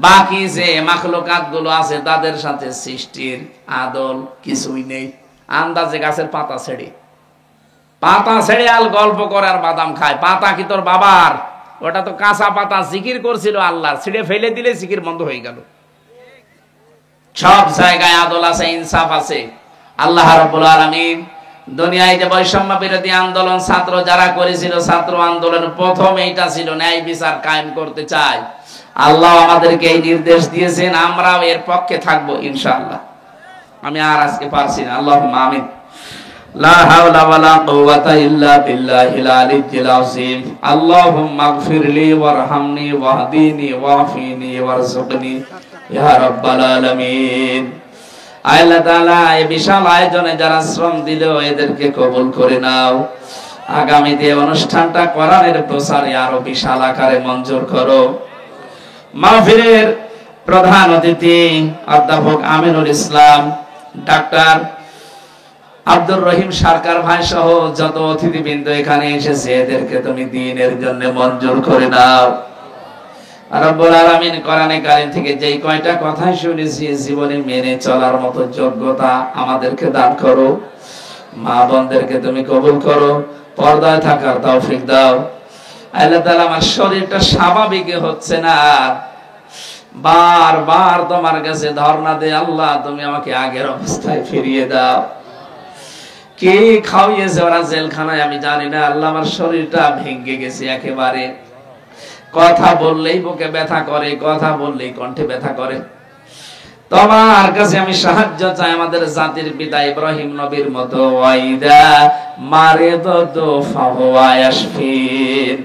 [SPEAKER 1] বাকি যে মাখলুকাত গুলো আছে তাদের সাথে সৃষ্টির আদল কিছুই নেই। আন্দাজে গাছের পাতা ছেড়ে আল গল্প করে আর বাদাম খায়। পাতা কি তোর বাবার? ওটা তো কাঁচা পাতা, জিকির করছিল আল্লাহর, ছিঁড়ে ফেলে দিলে জিকির বন্ধ হয়ে গেল। সব জায়গায় আদল আছে, ইনসাফ আছে। আল্লাহ রাব্বুল আলামিন দুনিয়ায় যে বৈষম্য বিরোধী আন্দোলন ছাত্র যারা করেছিল, ছাত্র আন্দোলনের প্রথম এইটা ছিল ন্যায় বিচার কায়েম করতে চাই। আল্লাহ আমাদেরকে এই নির্দেশ দিয়েছেন, আমরাও এর পক্ষে থাকবো ইনশাআল্লাহ। আমি আর আজকে পারছি না, আল্লাহুম্মা আমিন। লা হাওলা ওয়ালা কুওয়াতা ইল্লা বিল্লাহিল আলিয়্যিল আযীম। আল্লাহুম্মা ইগফিরলি ওয়ারহামনি ওয়াহদিনি ওয়াফিনি ওয়ারযুকনি ইয়া রাব্বাল আলামিন। আল্লাহ তাআলা এই বিশাল আয়োজনে যারা শ্রম দিল এদেরকে কবুল করে নাও। আগামীতে অনুষ্ঠানটা কোরআনের প্রচারে আরো বিশাল আকারে মঞ্জুর করো। মাহফিলের প্রধান অতিথি অধ্যাপক আমিনুল ইসলাম, ডাক্তার আব্দুর রহিম সরকার ভাই সহ যত অতিথিবৃন্দ এখানে এসেছে, এদেরকে তুমি দ্বীনের জন্য মঞ্জুর করে দাও। রব্বুল আলামিন কোরআনে কারীম থেকে যেই কয়টা কথা শুনেছি জীবনে মেনে চলার মতো যোগ্যতা আমাদেরকে দান করো। মা বোনদেরকে তুমি কবুল করো, পর্দায় থাকার তৌফিক দাও। আল্লাহ তাআলা, আমার শরীরটা স্বাভাবিক হচ্ছে না, বারবার তোমার কাছে ধর্ণা দেই, আল্লাহ তুমি আমাকে আগের অবস্থায় ফিরিয়ে দাও। কে খাওয়িয়েছে ওরা জেলখানায় আমি জানি না, আল্লাহ আমার শরীরটা ভেঙে গেছে একেবারে। কথা বললেই বুকে ব্যথা করে, কথা বললেই কণ্ঠে ব্যথা করে। তোমার কাছে আমি সাহায্য চাই, আমাদের জাতির পিতা ইব্রাহিম নবীর মতো, ওয়াইদা মারিদতু ফাহুয়া ইয়াশফিন,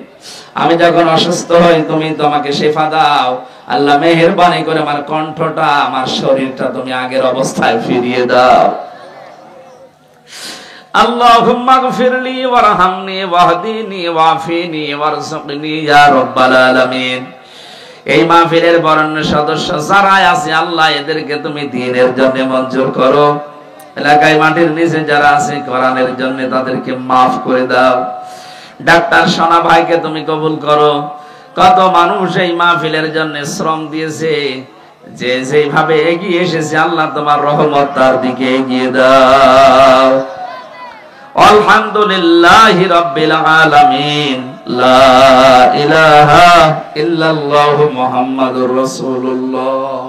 [SPEAKER 1] আমি যখন অসুস্থ হই তুমি তোমাকে শিফা দাও। আল্লাহ মেহেরবানি করে আমার কণ্ঠটা, আমার শরীরটা তুমি আগের অবস্থায় ফিরিয়ে দাও। আল্লাহুম্মা গফিরলি ওয়ারহামনি ওয়াহদিনি ওয়াফিনি ওয়ারযুকনি ইয়া রাব্বাল আলামিন। এই মাহফিলের বরেণ্য সদস্য যারা আছে আল্লাহ এদেরকে তুমি দ্বীনের জন্য মঞ্জুর করো। এলাকায় মাটির নিচে যারা আছে কোরআনের জন্য তাদেরকে মাফ করে দাও। ডাক্তার সোনা ভাইকে তুমি কবুল করো। কত মানুষ এই মাহফিলের জন্য শ্রম দিয়েছে, যে যেভাবে এগিয়ে এসেছে আল্লাহ তোমার রহমত তার দিকে এগিয়ে দাও। আলহামদুলিল্লাহি রাব্বিল আলামিন, লা ইলাহা ইল্লাল্লাহু মুহাম্মাদুর রাসূলুল্লাহ।